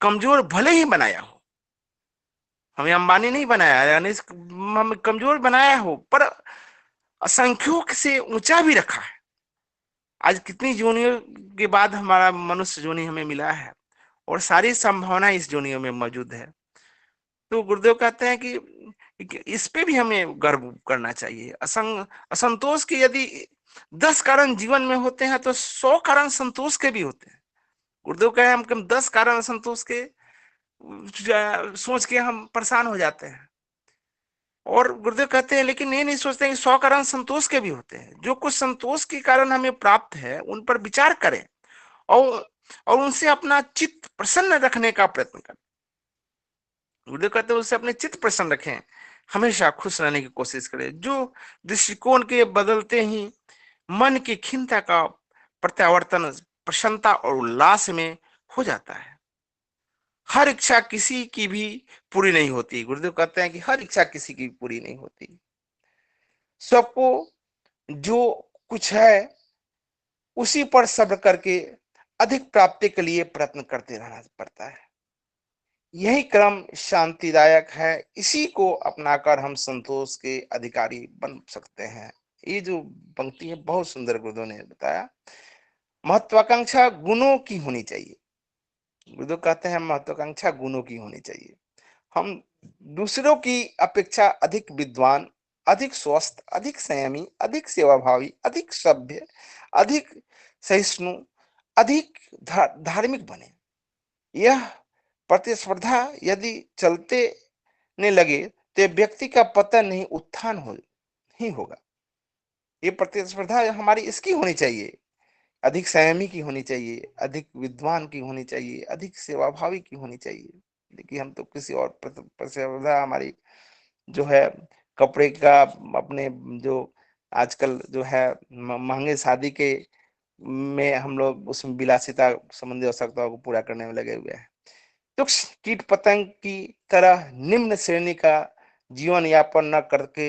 कमजोर भले ही बनाया हो, हमें अंबानी नहीं बनाया है, हमें कमजोर बनाया हो, पर असंख्यों से ऊंचा भी रखा है। आज कितनी जोनियों के बाद हमारा मनुष्य जोनी हमें मिला है और सारी संभावना इस जोनियों में मौजूद है। तो गुरुदेव कहते हैं कि इस पे भी हमें गर्व करना चाहिए। असंतोष के यदि 10 कारण जीवन में होते हैं तो 100 कारण संतोष के भी होते हैं। गुरुदेव कहे हम 10 कारण असंतोष के सोच के हम परेशान हो जाते हैं, और गुरुदेव कहते हैं लेकिन ये नहीं सोचते हैं कि 100 कारण संतोष के भी होते हैं। जो कुछ संतोष के कारण हमें प्राप्त है उन पर विचार करें और उनसे अपना चित्त प्रसन्न रखने का प्रयत्न करें। गुरुदेव कहते हैं उससे अपने चित्त प्रसन्न रखें, हमेशा खुश रहने की कोशिश करें। जो दृष्टिकोण के बदलते ही मन की खिन्नता का प्रत्यावर्तन प्रसन्नता और उल्लास में हो जाता है। हर इच्छा किसी की भी पूरी नहीं होती। गुरुदेव कहते हैं कि हर इच्छा किसी की पूरी नहीं होती। सबको जो कुछ है उसी पर सब्र करके अधिक प्राप्ति के लिए प्रयत्न करते रहना पड़ता है। यही क्रम शांतिदायक है। इसी को अपनाकर हम संतोष के अधिकारी बन सकते हैं। ये जो पंक्ति है बहुत सुंदर गुरुदेव ने बताया। महत्वाकांक्षा गुणों की होनी चाहिए। गुरुदेव कहते हैं महत्वाकांक्षा गुणों की होनी चाहिए। हम दूसरों की अपेक्षा अधिक विद्वान, अधिक स्वस्थ, अधिक संयमी, अधिक सेवाभावी, अधिक सभ्य, अधिक सहिष्णु, अधिक धार्मिक बने। यह प्रतिस्पर्धा यदि चलते ने लगे तो व्यक्ति का पतन नहीं उत्थान ही होगा। ये प्रतिस्पर्धा हमारी इसकी होनी चाहिए, अधिक संयमी की होनी चाहिए, अधिक विद्वान की होनी चाहिए, अधिक सेवाभावी की होनी चाहिए। देखिए हम तो किसी और प्रतिस्पर्धा हमारी जो है कपड़े का, अपने जो आजकल जो है महंगे शादी के में हम लोग उसमें विलासिता संबंधी आवश्यकताओं को पूरा करने में लगे हुए हैं। तो कीट पतंग की तरह निम्न श्रेणी का जीवन यापन न करके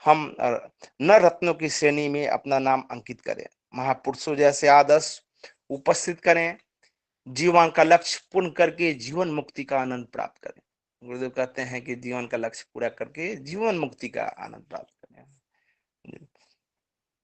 हम न रत्नों की श्रेणी में अपना नाम अंकित करें। महापुरुषों जैसे आदर्श उपस्थित करें, जीवन का लक्ष्य पूर्ण करके जीवन मुक्ति का आनंद प्राप्त करें। गुरुदेव कहते हैं कि जीवन का लक्ष्य पूरा करके जीवन मुक्ति का आनंद प्राप्त करें।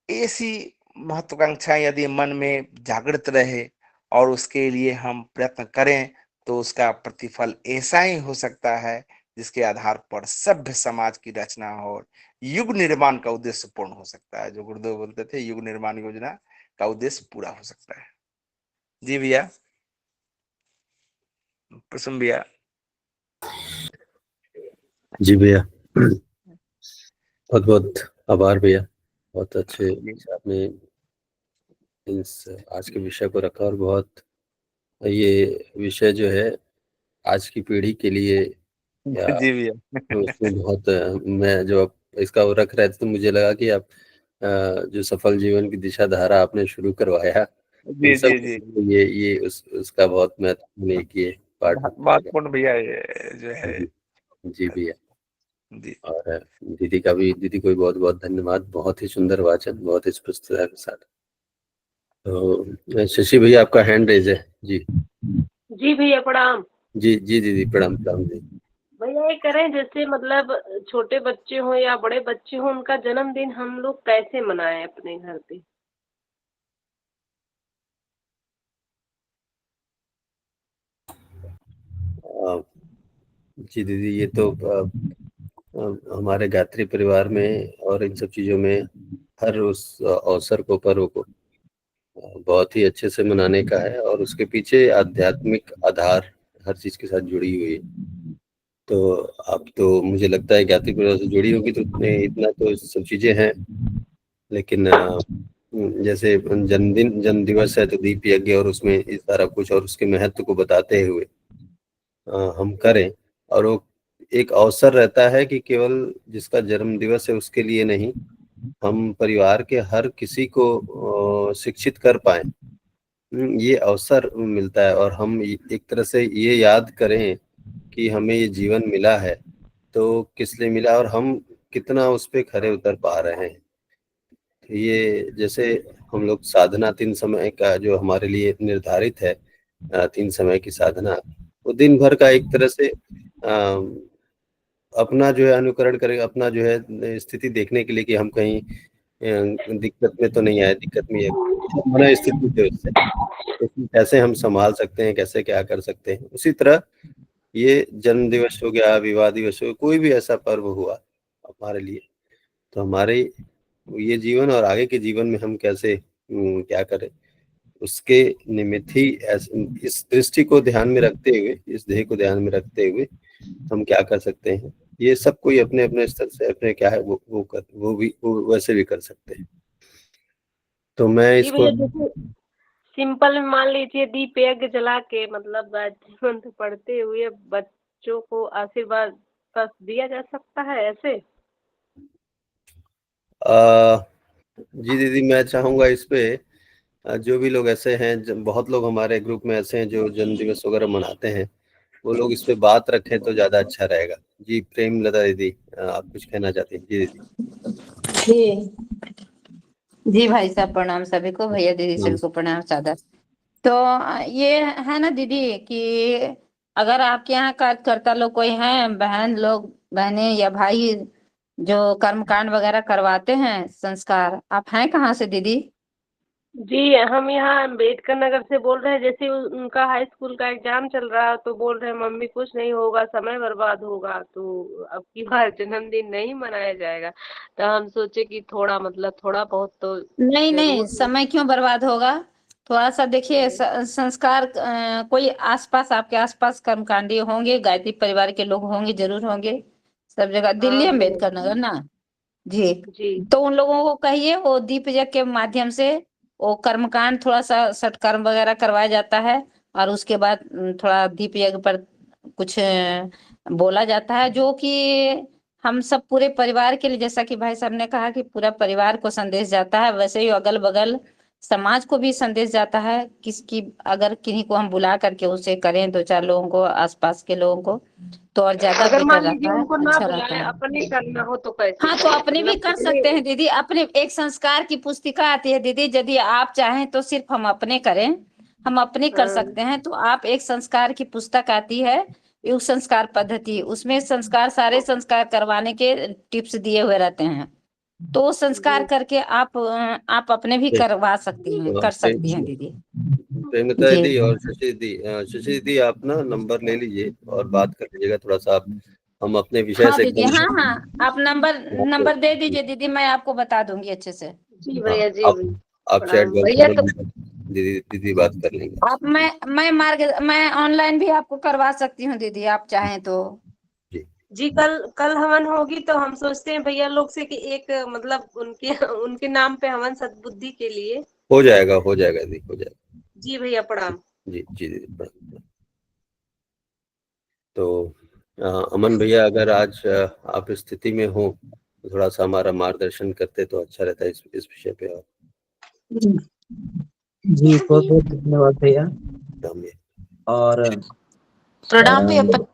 ऐसी महत्वाकांक्षा यदि मन में जागृत रहे और उसके लिए हम प्रयत्न करें तो उसका प्रतिफल ऐसा ही हो सकता है जिसके आधार पर सभ्य समाज की रचना और युग निर्माण का उद्देश्य पूर्ण हो सकता है। जो गुरुदेव बोलते थे, युग निर्माण योजना का उद्देश्य पूरा हो सकता है। जी भैया, प्रसन्न भैया। जी भैया, बहुत बहुत आभार भैया, बहुत अच्छे से आपने इस आज के विषय को रखा और बहुत ये विषय जो है आज की पीढ़ी के लिए या जी भैया। उसमें बहुत मैं जो आप इसका वो रख रहे थे तो मुझे लगा कि आप जो सफल जीवन की दिशा धारा आपने शुरू करवाया हम जी सब जी जी, ये उसका बहुत महत्वपूर्ण एक ये पार्ट महत्वपूर्ण भैया ये जो है। जी भैया। जी और दीदी को भी बहुत बहुत धन्यवाद, बहुत ही सुंदर वाचन, बहुत ही स्पष्टता के साथ। तो शशि भैया आपका हैंड रेज है। जी जी भैया प्रणाम। जी जी दीदी प्रणाम प्रणाम जी। भैया ये करें, जैसे मतलब छोटे बच्चे हों या बड़े बच्चे हों, उनका जन्मदिन हम लोग कैसे मनाएं अपने घर पे? जी दीदी, ये तो हमारे गायत्री परिवार में और इन सब चीज़ों में हर उस अवसर को, पर्व को बहुत ही अच्छे से मनाने का है और उसके पीछे आध्यात्मिक आधार हर चीज़ के साथ जुड़ी हुई है। तो आप तो मुझे लगता है गायत्री परिवार से जुड़ी होगी तो इतना तो सब चीज़ें हैं, लेकिन जैसे जन्म दिवस है तो दीप यज्ञ और उसमें इस सारा कुछ और उसके महत्व को बताते हुए हम करें। और वो एक अवसर रहता है कि केवल जिसका जन्म दिवस है उसके लिए नहीं, हम परिवार के हर किसी को शिक्षित कर पाए, ये अवसर मिलता है। और हम एक तरह से ये याद करें कि हमें ये जीवन मिला है तो किस लिए मिला और हम कितना उस पे खरे उतर पा रहे हैं। ये जैसे हम लोग साधना 3 समय का जो हमारे लिए निर्धारित है, 3 समय की साधना, वो दिन भर का एक तरह से अपना जो है अनुकरण करेगा, अपना जो है स्थिति देखने के लिए कि हम कहीं दिक्कत में तो नहीं आए, दिक्कत में मन स्थिति से उससे तो कैसे हम संभाल सकते हैं, कैसे क्या कर सकते हैं। उसी तरह ये जन्म दिवस हो गया, विवाह दिवस हो गया, कोई भी ऐसा पर्व हुआ हमारे लिए, तो हमारे ये जीवन और आगे के जीवन में हम कैसे क्या करें, उसके निमित्त ही इस दृष्टि को ध्यान में रखते हुए, इस ध्येय को ध्यान में रखते हुए हम क्या कर सकते हैं। ये सब कोई अपने अपने स्तर से अपने क्या है वो वैसे भी कर सकते हैं। तो मैं जी इसको भैया, जैसे सिंपल में मान लीजिए दीप यज्ञ जला के मतलब मंत्र पढ़ते हुए बच्चों को आशीर्वाद बस दिया जा सकता है ऐसे? जी दीदी, मैं चाहूंगा इस पे जो भी लोग ऐसे हैं, बहुत लोग हमारे ग्रुप में ऐसे हैं जो जन्म दिवस वगैरह मनाते हैं, वो लोग इस पे बात रखें तो ज्यादा अच्छा रहेगा। जी प्रेम लता दीदी, आप कुछ कहना चाहते हैं? जी दीदी। जी जी भाई साहब प्रणाम सभी को, भैया दीदी सभी को प्रणाम सादर। तो ये है ना दीदी कि अगर आपके यहाँ कार्यकर्ता लोग कोई हैं, बहन लोग, बहनें या भाई जो कर्मकांड वगैरह करवाते हैं, संस्कार, आप हैं कहाँ से दीदी? जी हम यहाँ अम्बेडकर नगर से बोल रहे हैं। जैसे उनका हाई स्कूल का एग्जाम चल रहा है तो बोल रहे हैं मम्मी कुछ नहीं होगा, समय बर्बाद होगा, तो अब की बार जन्मदिन नहीं मनाया जाएगा। तो हम सोचे कि थोड़ा मतलब थोड़ा बहुत तो नहीं नहीं, जरूर। समय क्यों बर्बाद होगा? थोड़ा सा देखिए, संस्कार कोई आसपास, आपके आसपास कर्मकांडी होंगे, गायत्री परिवार के लोग होंगे, जरूर होंगे सब जगह। दिल्ली हाँ अम्बेडकर नगर ना जी। जी तो उन लोगों को कहिए वो दीप यज्ञ के माध्यम से वो कर्मकांड, थोड़ा सा सत्कर्म वगैरह करवाया जाता है और उसके बाद थोड़ा दीप यज्ञ पर कुछ बोला जाता है, जो कि हम सब पूरे परिवार के लिए, जैसा कि भाई साहब ने कहा कि पूरा परिवार को संदेश जाता है, वैसे ही अगल बगल समाज को भी संदेश जाता है। किसकी अगर किन्हीं को हम बुला करके उसे करें, दो चार लोगों को, आसपास के लोगों को, तो और ज्यादा अगर बेटर मान लीजिए रहता है, उनको ना अच्छा रहता बुलाए, है। अपने करना हो तो कैसे हाँ, तो करें? अपने भी मतलब कर सकते हैं दीदी, अपने एक संस्कार की पुस्तिका आती है दीदी, यदि आप चाहें तो सिर्फ हम अपने करें, हम अपने कर हाँ। सकते हैं। तो आप एक संस्कार की पुस्तक आती है, युग संस्कार पद्धति, उसमें संस्कार सारे संस्कार करवाने के टिप्स दिए हुए रहते हैं। तो वो संस्कार जी करके आप अपने भी करवा सकती हैं, कर सकती हैं दीदी। प्रेमलता जी दीदी और शशि दीदी आप ना नंबर ले लीजिए और बात कर लीजिएगा थोड़ा सा आप, हम अपने विषय हाँ से दीदी, हाँ एकदम। हाँ, आप नंबर दे दीजिए दीदी, मैं आपको बता दूंगी अच्छे से। जी हाँ, भैया, जी आप चैट प्रणाम बॉक्स भैया। में तो दीदी दीदी बात कर लेंगे आप आपसे। मैं ऑनलाइन भी आपको करवा सकती हूँ दीदी, आप चाहें तो। जी जी, कल कल हवन होगी तो हम सोचते हैं भैया लोग से कि एक मतलब उनके उनके नाम पे हवन सद्बुद्धि के लिए। हो जाएगा दीदी, हो जाएगा। जी भैया प्रणाम। जी जी दीदी प्रणाम। तो अमन भैया अगर आज आप इस स्थिति में हो तो थोड़ा सा हमारा मार्गदर्शन करते तो अच्छा रहता है इस विषय पे। आप जी बहुत बहुत धन्यवाद भैया। हम और प्रणाम भैया। अ,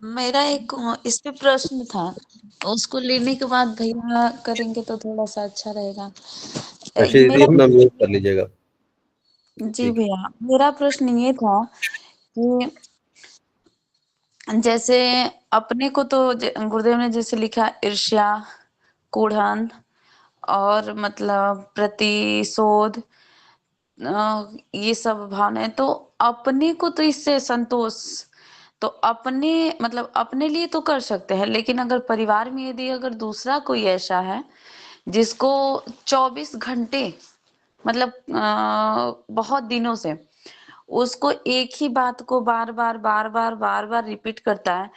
मेरा एक इस पे प्रश्न था, उसको लेने के बाद भैया करेंगे तो थोड़ा सा अच्छा रहेगा। शशि दीदी मेरा अपना म्यूट कर लीजिएगा। जी ठीक। भैया, मेरा प्रश्न ये था कि जैसे अपने को तो गुरुदेव ने जैसे लिखा ईर्ष्या, कूढ़न और मतलब प्रतिशोध, ये सब भावनाएं, तो अपने को तो इससे संतोष, तो अपने मतलब अपने लिए तो कर सकते हैं, लेकिन अगर परिवार में यदि अगर दूसरा कोई ऐसा है जिसको 24 घंटे मतलब बहुत दिनों से उसको एक ही बात को बार बार रिपीट करता है,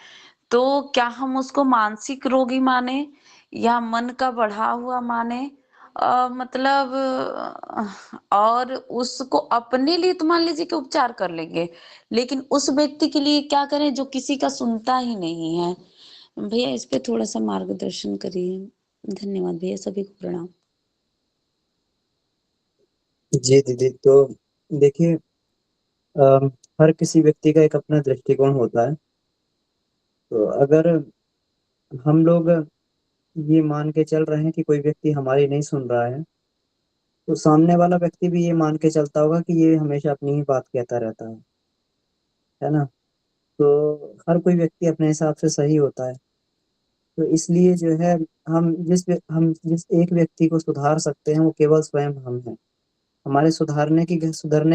तो क्या हम उसको मानसिक रोगी माने या मन का बढ़ा हुआ माने? मतलब और उसको अपने लिए तो मान लीजिए कि उपचार कर लेंगे, लेकिन उस व्यक्ति के लिए क्या करें जो किसी का सुनता ही नहीं है? भैया इस पे थोड़ा सा मार्गदर्शन करिए। धन्यवाद भैया, सभी को प्रणाम। जी दीदी, तो देखिए हर किसी व्यक्ति का एक अपना दृष्टिकोण होता है। तो अगर हम लोग ये मान के चल रहे हैं कि कोई व्यक्ति हमारी नहीं सुन रहा है, तो सामने वाला व्यक्ति भी ये मान के चलता होगा कि ये हमेशा अपनी ही बात कहता रहता है ना। तो हर कोई व्यक्ति अपने हिसाब से सही होता है। तो इसलिए जो है हम जिस एक व्यक्ति को सुधार सकते हैं वो केवल स्वयं हम हैं। हमारे सुधरने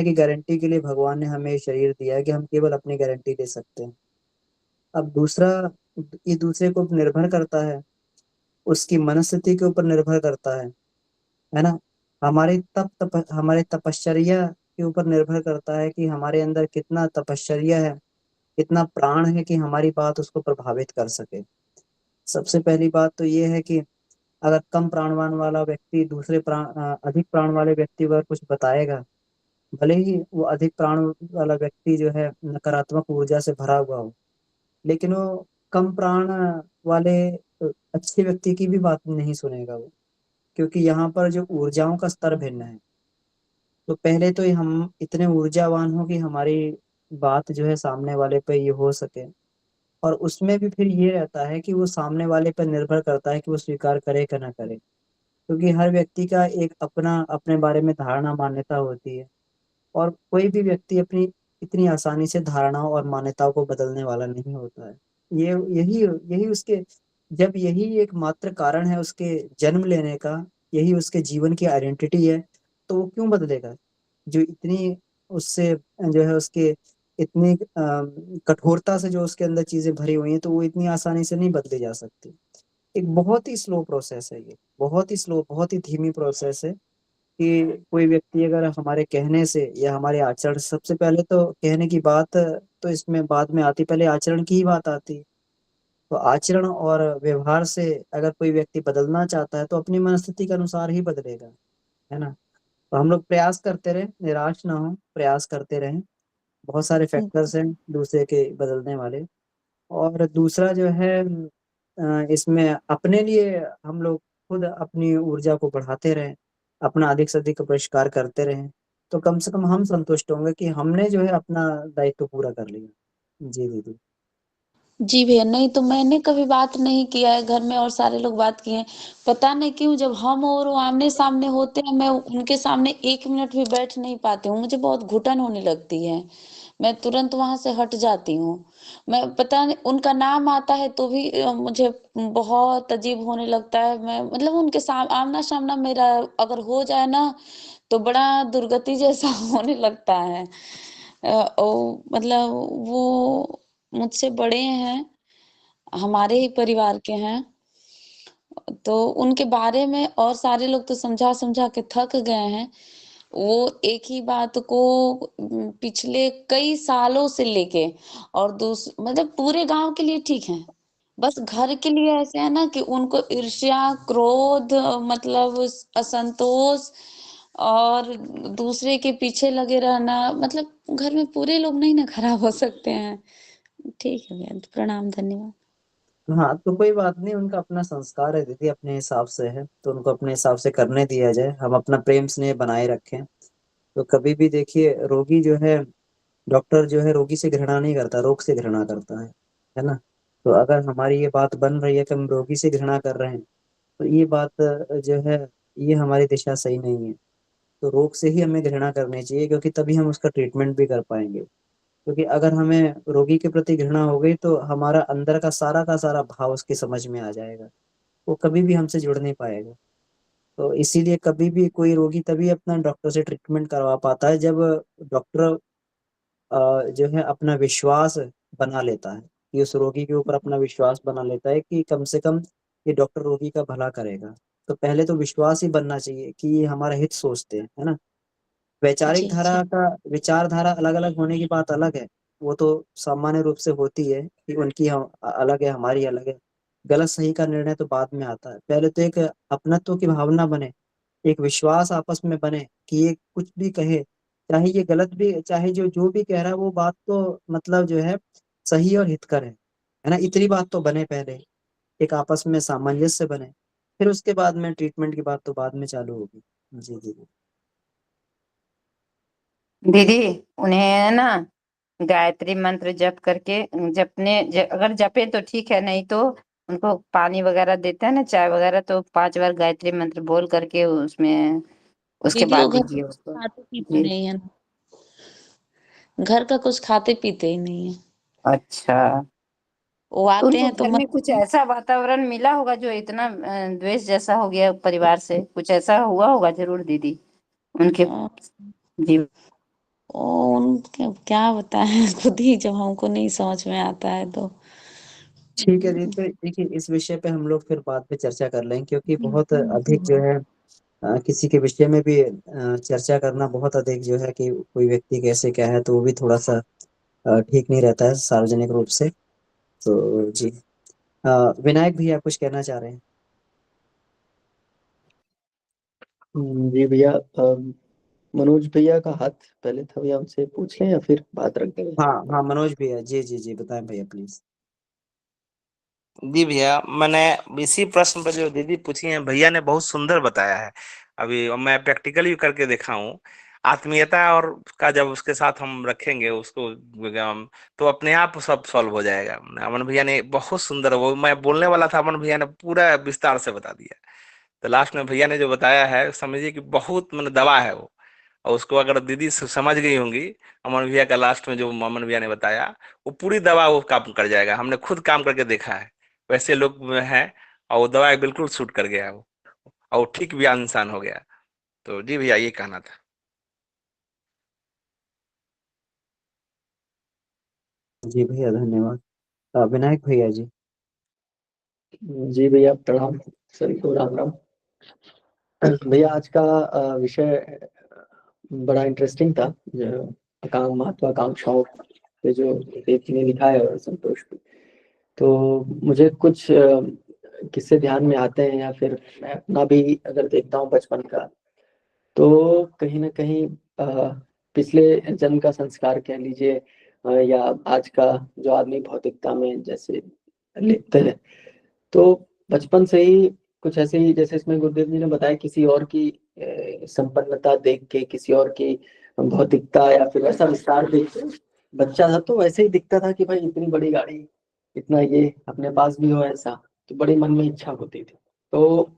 की गारंटी के लिए भगवान ने हमें शरीर दिया है कि हम केवल अपनी गारंटी दे सकते हैं। अब दूसरा, ये दूसरे को निर्भर करता है, उसकी मनस्थिति के ऊपर निर्भर करता है ना। हमारे तपश्चर्या के ऊपर निर्भर करता है कि हमारे अंदर कितना तपश्चर्या है, कितना प्राण है कि हमारी बात उसको प्रभावित कर सके। सबसे पहली बात तो ये है कि अगर कम प्राणवान वाला व्यक्ति अधिक प्राण वाले व्यक्ति को अगर कुछ बताएगा, भले ही वो अधिक प्राण वाला व्यक्ति जो है नकारात्मक ऊर्जा से भरा हुआ हो, लेकिन वो कम प्राण वाले अच्छे व्यक्ति की भी बात नहीं सुनेगा वो, क्योंकि यहाँ पर जो ऊर्जाओं का स्तर भिन्न है। तो पहले तो हम इतने ऊर्जावान हो कि हमारी बात जो है सामने वाले पे ये हो सके। और उसमें भी फिर ये रहता है कि वो सामने वाले पर निर्भर करता है कि वो स्वीकार करे कि ना करे, क्योंकि हर व्यक्ति का एक अपना अपने बारे में धारणा मान्यता होती है। और कोई भी व्यक्ति अपनी इतनी आसानी से धारणाओं और मान्यताओं को बदलने वाला नहीं होता है। ये यही यही उसके जब यही एक मात्र कारण है उसके जन्म लेने का, यही उसके जीवन की आइडेंटिटी है, तो वो क्यों बदलेगा? जो इतनी उससे जो है उसके इतनी कठोरता से जो उसके अंदर चीजें भरी हुई हैं, तो वो इतनी आसानी से नहीं बदली जा सकती। एक बहुत ही स्लो प्रोसेस है ये, बहुत ही स्लो, बहुत ही धीमी प्रोसेस है कि कोई व्यक्ति अगर हमारे कहने से या हमारे आचरण, सबसे पहले तो कहने की बात तो इसमें बाद में आती, पहले आचरण की ही बात आती। तो आचरण और व्यवहार से अगर कोई व्यक्ति बदलना चाहता है तो अपनी मनस्थिति के अनुसार ही बदलेगा, है ना। तो हम लोग प्रयास करते रहें, निराश ना हो, प्रयास करते रहें। बहुत सारे फैक्टर्स हैं दूसरे के बदलने वाले। और दूसरा जो है इसमें अपने लिए हम लोग खुद अपनी ऊर्जा को बढ़ाते रहें, अपना अधिक से अधिक परिष्कार करते रहें, तो कम से कम हम संतुष्ट होंगे कि हमने जो है अपना दायित्व पूरा कर लिया। जी दीदी। जी भैया, नहीं तो मैंने कभी बात नहीं किया है घर में और सारे लोग बात किए हैं। पता नहीं क्यों जब हम और वो आमने-सामने होते हैं, मैं उनके सामने 1 मिनट भी बैठ नहीं पाती हूँ, मुझे बहुत घुटन होने लगती है। मैं तुरंत वहाँ से हट जाती हूँ। मैं पता नहीं उनका नाम आता है तो भी मुझे बहुत अजीब होने लगता है। मैं मतलब उनके आमना-सामना मेरा अगर हो जाए ना, तो बड़ा दुर्गति जैसा होने लगता है। मतलब वो मुझसे बड़े हैं, हमारे ही परिवार के हैं, तो उनके बारे में और सारे लोग तो समझा-समझा के थक गए हैं। वो एक ही बात को पिछले कई सालों से लेके और मतलब पूरे गाँव के लिए ठीक है। बस घर के लिए ऐसे है ना कि उनको ईर्ष्या, क्रोध मतलब असंतोष और दूसरे के पीछे लगे रहना, मतलब घर में पूरे लोग नहीं ना खराब हो सकते हैं। ठीक है भैया, प्रणाम, धन्यवाद। हाँ, तो कोई बात नहीं, उनका अपना संस्कार है दीदी, अपने हिसाब से है, तो उनको अपने हिसाब से करने दिया जाए। हम अपना प्रेम स्नेह बनाए रखें। तो कभी भी देखिए, रोगी जो है, डॉक्टर जो है रोगी से घृणा नहीं करता, रोग से घृणा करता है ना? तो अगर हमारी ये बात बन रही है कि हम रोगी से घृणा कर रहे हैं, तो ये बात जो है, ये हमारी दिशा सही नहीं है। तो रोग से ही हमें घृणा करनी चाहिए, क्योंकि तभी हम उसका ट्रीटमेंट भी कर पाएंगे। क्योंकि अगर हमें रोगी के प्रति घृणा हो गई, तो हमारा अंदर का सारा भाव उसकी समझ में आ जाएगा, वो कभी भी हमसे जुड़ नहीं पाएगा। तो इसीलिए कभी भी कोई रोगी तभी अपना डॉक्टर से ट्रीटमेंट करवा पाता है, जब डॉक्टर जो है अपना विश्वास बना लेता है, कि उस रोगी के ऊपर अपना विश्वास बना लेता है कि कम से कम ये डॉक्टर रोगी का भला करेगा। तो पहले तो विश्वास ही बनना चाहिए कि ये हमारा हित सोचते हैं, है ना? वैचारिक जी, धारा जी। का विचारधारा अलग-अलग होने की बात अलग है। वो तो सामान्य रूप से होती है कि उनकी अलग है, हमारी अलग है। गलत-सही का निर्णय तो बाद में आता है। पहले तो एक अपनत्व की भावना बने, एक विश्वास आपस में बने कि ये कुछ भी कहे, चाहे ये गलत भी, चाहे जो भी कह रहा है वो बात तो मतलब जो है सही और हितकर है ना? इतनी बात तो बने पहले, एक आपस में सामंजस्य बने। फिर उसके बाद में ट्रीटमेंट की बात तो बाद में चालू होगी। जी, जी, जी। दीदी, उन्हें ना गायत्री मंत्र जप करके अगर जपे तो ठीक है, नहीं तो उनको पानी वगैरह देते हैं ना, चाय वगैरह, तो 5 बार गायत्री मंत्र बोल करके उसमें उसके दीदी वो बाद घर दीजिए उसको। खाते-पीते जी। नहीं है ना, घर का कुछ खाते-पीते ही नहीं है। अच्छा। वो तो आते उनको हैं तो घर में कुछ ऐसा वातावरण मिला होगा जो इतना द्वेष जैसा हो गया परिवार से, कुछ ऐसा हुआ होगा जरूर दीदी उनके अ, जीवन। उनके क्या बताएँ खुद ही जब हमको नहीं समझ में आता है तो। ठीक है जी, तो देखिए इस विषय पे हम लोग फिर बाद में चर्चा कर लेंगे, क्योंकि बहुत अधिक जो है किसी के विषय में भी चर्चा करना बहुत अधिक जो है कि कोई व्यक्ति कैसे क्या है, तो वो भी थोड़ा-सा ठीक नहीं रहता है सार्वजनिक रूप से। तो जी। विनायक भैया कुछ कहना चाह रहे हैं? जी भैया, मनोज भैया का हाथ पहले था भैया, उनसे पूछ लें या फिर बात रख दें? हाँ, हाँ, मनोज भैया। जी, जी, जी, बताएँ भैया प्लीज़। जी भैया, मैंने इसी प्रश्न पर जो दीदी पूछी हैं, भैया ने बहुत सुंदर बताया है। अभी मैं प्रैक्टिकली करके देखा हूँ। आत्मीयता और का जब उसके साथ हम रखेंगे उसको, तो अपने आप सब सॉल्व हो जाएगा। अमन भैया ने बहुत सुंदर, वो मैं बोलने वाला था, अमन भैया ने पूरा विस्तार से बता दिया। तो लास्ट में भैया ने जो बताया है, समझिए कि बहुत मतलब दवा है वो। और उसको अगर दीदी समझ गई होंगी, अमन भैया का लास्ट में जो अमन भैया ने बताया, वो पूरी दवा वो काम कर जाएगा। हमने खुद काम करके देखा है, वैसे लोग हैं, और वो दवा बिल्कुल सूट कर गया वो, और वो ठीक भी इंसान हो गया। तो जी भैया, ये कहना था। जी भैया, धन्यवाद। विनायक भैया जी। जी भैया, प्रणाम। सभी को राम राम। भैया, आज का विषय बड़ा इंटरेस्टिंग था, जो महत्वाकांक्षाओं पे जो देवी ने लिखा है, और संतोष पे। तो मुझे कुछ किस्से ध्यान में आते हैं, या फिर मैं अपना भी अगर देखता हूँ बचपन का, तो कहीं ना कहीं पिछले जन्म का संस्कार कह लीजिए, या आज का जो आदमी भौतिकता में जैसे लिप्त है, तो बचपन से ही कुछ ऐसे ही, जैसे इसमें गुरुदेव जी ने बताया, किसी और की संपन्नता देख के, किसी और की भौतिकता या फिर वैसा विस्तार देख के, बच्चा था तो वैसे ही दिखता था कि भाई इतनी बड़ी गाड़ी इतना ये अपने पास भी हो ऐसा, तो बड़ी मन में इच्छा होती थी। तो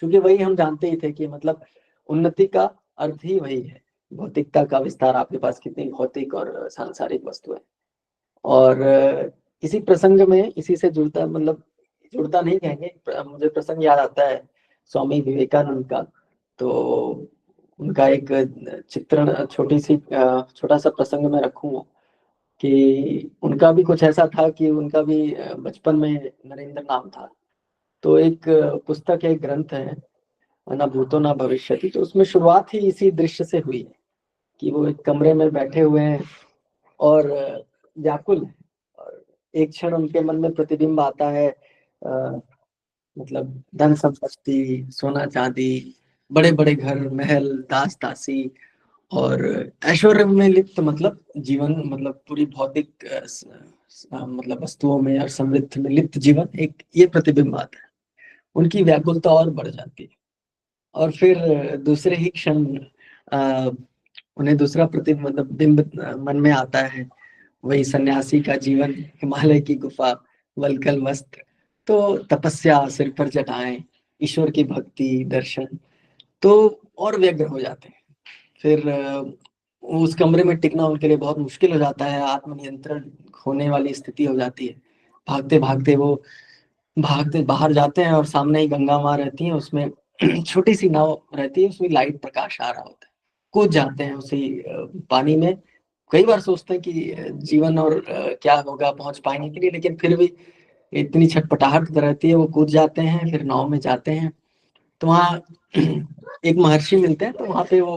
चूंकि वही हम जानते ही थे कि मतलब उन्नति का अर्थ ही वही है, भौतिकता का विस्तार, आपके पास कितनी भौतिक और सांसारिक वस्तु है। और इसी प्रसंग में इसी से जुड़ता, मतलब जुड़ता नहीं कहेंगे, मुझे प्रसंग याद आता है स्वामी विवेकानंद का। तो उनका एक चित्रण, छोटा सा प्रसंग में रखूंगा कि उनका भी कुछ ऐसा था कि उनका भी बचपन में नरेंद्र नाम था। तो एक पुस्तक, एक ग्रंथ है, ना भूतो ना भविष्यति, तो उसमें शुरुआत ही इसी दृश्य से हुई है कि वो एक कमरे में बैठे हुए हैं और व्याकुल है, और एक क्षण उनके मन में प्रतिबिंब आता है, मतलब धन संपत्ति, सोना चांदी, बड़े बड़े घर, महल, दास दासी और ऐश्वर्य में लिप्त, मतलब जीवन, मतलब पूरी भौतिक मतलब वस्तुओं में और समृद्धि में लिप्त जीवन, एक ये प्रतिबिंब आता है। उनकी व्याकुलता और बढ़ जाती है, और फिर दूसरे ही क्षण उन्हें दूसरा मतलब बिंब मन में आता है, वही सन्यासी का जीवन, हिमालय की गुफा, वलकल वस्त्र, तो तपस्या, सिर पर जटाएं, ईश्वर की भक्ति, दर्शन, तो और व्यग्र हो जाते हैं। फिर उस कमरे में टिकना उनके लिए बहुत मुश्किल हो जाता है, आत्मनियंत्रण खोने वाली स्थिति हो जाती है। भागते भागते वो भागते बाहर जाते हैं और सामने ही गंगा माँ रहती है, उसमें छोटी सी नाव रहती है, उसमें लाइट प्रकाश आ रहा होता है, कूद जाते हैं उसी पानी में। कई बार सोचते हैं कि जीवन और क्या होगा, पहुंच पाएंगे कि नहीं, लेकिन फिर भी इतनी छटपटाहट रहती है, वो कूद जाते हैं, फिर नाव में जाते हैं। तो वहाँ एक महर्षि मिलते हैं, तो वहाँ पे वो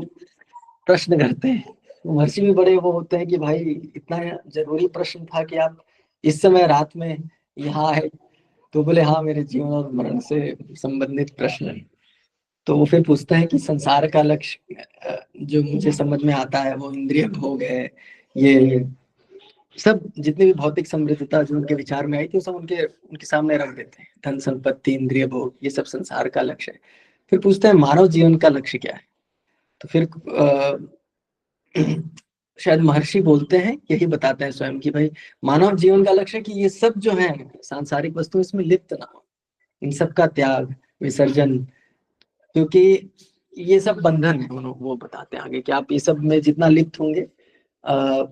प्रश्न करते हैं। महर्षि भी बड़े वो होते हैं कि भाई इतना जरूरी प्रश्न था कि आप इस समय रात में यहाँ आए। तो बोले हाँ, मेरे जीवन और मरण से संबंधित प्रश्न है। तो वो फिर पूछता है कि संसार का लक्ष्य जो मुझे समझ में आता है वो इंद्रिय भोग है, ये सब जितनी भी भौतिक समृद्धता जो उनके विचार में आई थी, वो सब उनके उनके सामने रख देते हैं। धन संपत्ति, इंद्रिय भोग, ये सब संसार का लक्ष्य है। फिर पूछते हैं मानव जीवन का लक्ष्य क्या है। तो फिर शायद महर्षि बोलते हैं, यही बताते हैं स्वयं कि भाई मानव जीवन का लक्ष्य है कि ये सब जो है सांसारिक वस्तु, इसमें लिप्त ना हो, इन सब का त्याग, विसर्जन, क्योंकि ये सब बंधन है। वो बताते हैं आगे कि आप ये सब में जितना लिप्त होंगे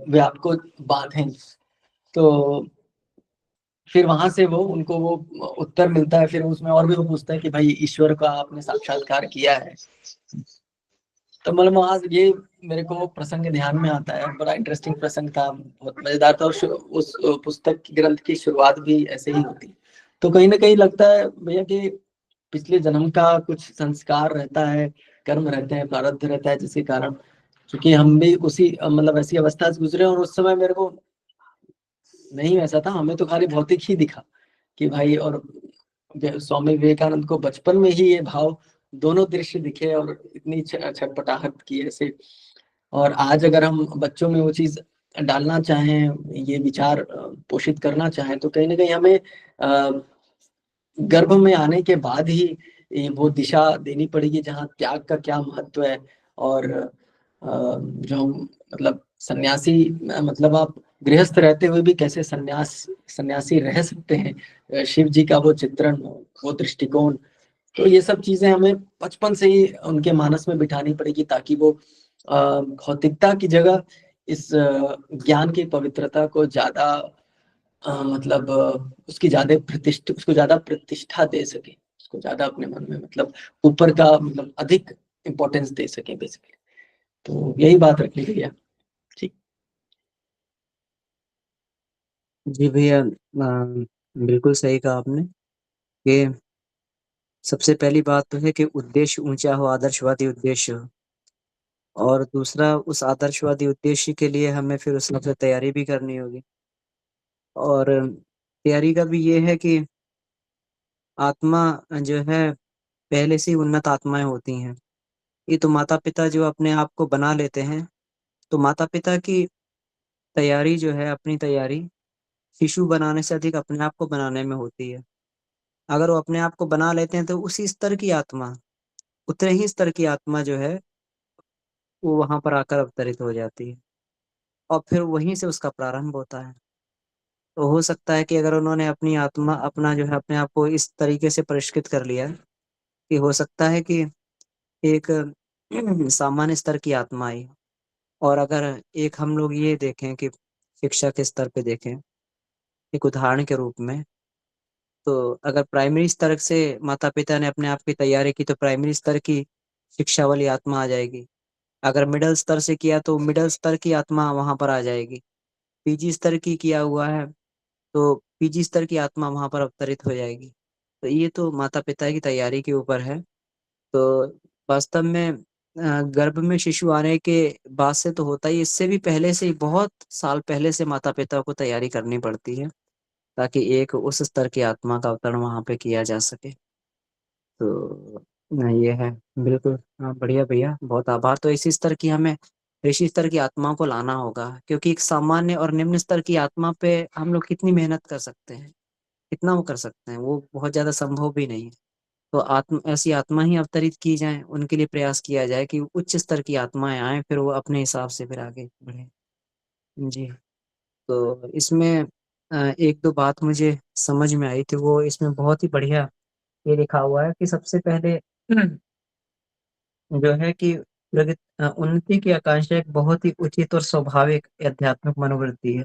वे आपको बांधेंगे। तो फिर वहां से वो उनको वो उत्तर मिलता है। फिर उसमें और भी वो पूछता है कि भाई ईश्वर का आपने साक्षात्कार किया है। तो मतलब वहां ये मेरे को प्रसंग ध्यान में आता है, बड़ा इंटरेस्टिंग प्रसंग था, बहुत मजेदार था। और उस पुस्तक की, ग्रंथ की शुरुआत भी ऐसे ही होती है। तो कहीं ना कहीं लगता है भैया कि पिछले जन्म का कुछ संस्कार रहता है, कर्म रहते हैं, प्रारब्ध रहता है, जिसके कारण क्योंकि हम भी उसी मतलब ऐसी अवस्था से गुजरे। और उस समय मेरे को नहीं वैसा था, हमें तो खाली भौतिक ही दिखा कि भाई। और स्वामी विवेकानंद को बचपन में ही ये भाव, दोनों दृश्य दिखे और इतनी छटपटाहट की ऐसे। और आज अगर हम बच्चों में वो चीज डालना चाहें, ये विचार पोषित करना चाहें, तो कहीं ना कहीं हमें गर्भ में आने के बाद ही वो दिशा देनी पड़ेगी, जहाँ त्याग का क्या महत्व है। और जो हम मतलब सन्यासी, मतलब आप गृहस्थ रहते हुए भी कैसे सन्यासी रह सकते हैं, शिव जी का वो चित्रण, वो दृष्टिकोण। तो ये सब चीजें हमें बचपन से ही उनके मानस में बिठानी पड़ेगी, ताकि वो भौतिकता की जगह इस ज्ञान की पवित्रता को ज्यादा मतलब उसको ज्यादा प्रतिष्ठा दे सके, उसको ज्यादा अपने मन में मतलब ऊपर का मतलब अधिक इम्पोर्टेंस दे सके बेसिकली। तो यही बात रखनी भैया। ठीक। जी भैया, बिल्कुल सही कहा आपने कि सबसे पहली बात तो है कि उद्देश्य ऊंचा हो, आदर्शवादी उद्देश्य हो। और दूसरा, उस आदर्शवादी उद्देश्य के लिए हमें फिर उस हिसाब से तैयारी भी करनी होगी। और तैयारी का भी ये है कि आत्मा जो है पहले से ही उन्नत आत्माएं होती हैं। ये तो माता पिता जो अपने आप को बना लेते हैं, तो माता पिता की तैयारी जो है, अपनी तैयारी शिशु बनाने से अधिक अपने आप को बनाने में होती है। अगर वो अपने आप को बना लेते हैं तो उसी स्तर की आत्मा, उतने ही स्तर की आत्मा जो है वो वहां पर आकर अवतरित हो जाती है, और फिर वहीं से उसका प्रारंभ होता है। तो हो सकता है कि अगर उन्होंने अपनी आत्मा अपना जो है अपने आप को इस तरीके से परिष्कृत कर लिया है कि हो सकता है कि एक सामान्य स्तर की आत्मा आई। और अगर एक हम लोग ये देखें कि शिक्षा के स्तर पे देखें एक उदाहरण के रूप में, तो अगर प्राइमरी स्तर से माता पिता ने अपने आप की तैयारी की तो प्राइमरी स्तर की शिक्षा वाली आत्मा आ जाएगी। अगर मिडिल स्तर से किया तो मिडिल स्तर की आत्मा वहां पर आ जाएगी। पीजी स्तर की किया हुआ है तो पीजी स्तर की आत्मा वहां पर अवतरित हो जाएगी। तो ये तो माता पिता की तैयारी के ऊपर है। तो वास्तव में गर्भ में शिशु आने के बाद से तो होता ही, इससे भी पहले से ही बहुत साल पहले से माता पिता को तैयारी करनी पड़ती है ताकि एक उस स्तर की आत्मा का अवतरण वहां पे किया जा सके। तो ये है। बिल्कुल। हाँ, बढ़िया भैया, बहुत आभार। तो इसी स्तर की हमें ऋषि स्तर की आत्मा को लाना होगा, क्योंकि एक सामान्य और निम्न स्तर की आत्मा पे हम लोग कितनी मेहनत कर सकते हैं, कितना वो कर सकते हैं, वो बहुत ज्यादा संभव भी नहीं है। तो ऐसी आत्मा ही अवतरित की जाए, उनके लिए प्रयास किया जाए कि उच्च स्तर की आत्माएं आए, फिर वो अपने हिसाब से फिर आगे बढ़े। जी। तो इसमें एक दो बात मुझे समझ में आई थी, वो इसमें बहुत ही बढ़िया ये लिखा हुआ है कि सबसे पहले जो है कि उन्नति की आकांक्षा एक बहुत ही उचित और स्वाभाविक आध्यात्मिक मनोवृत्ति है।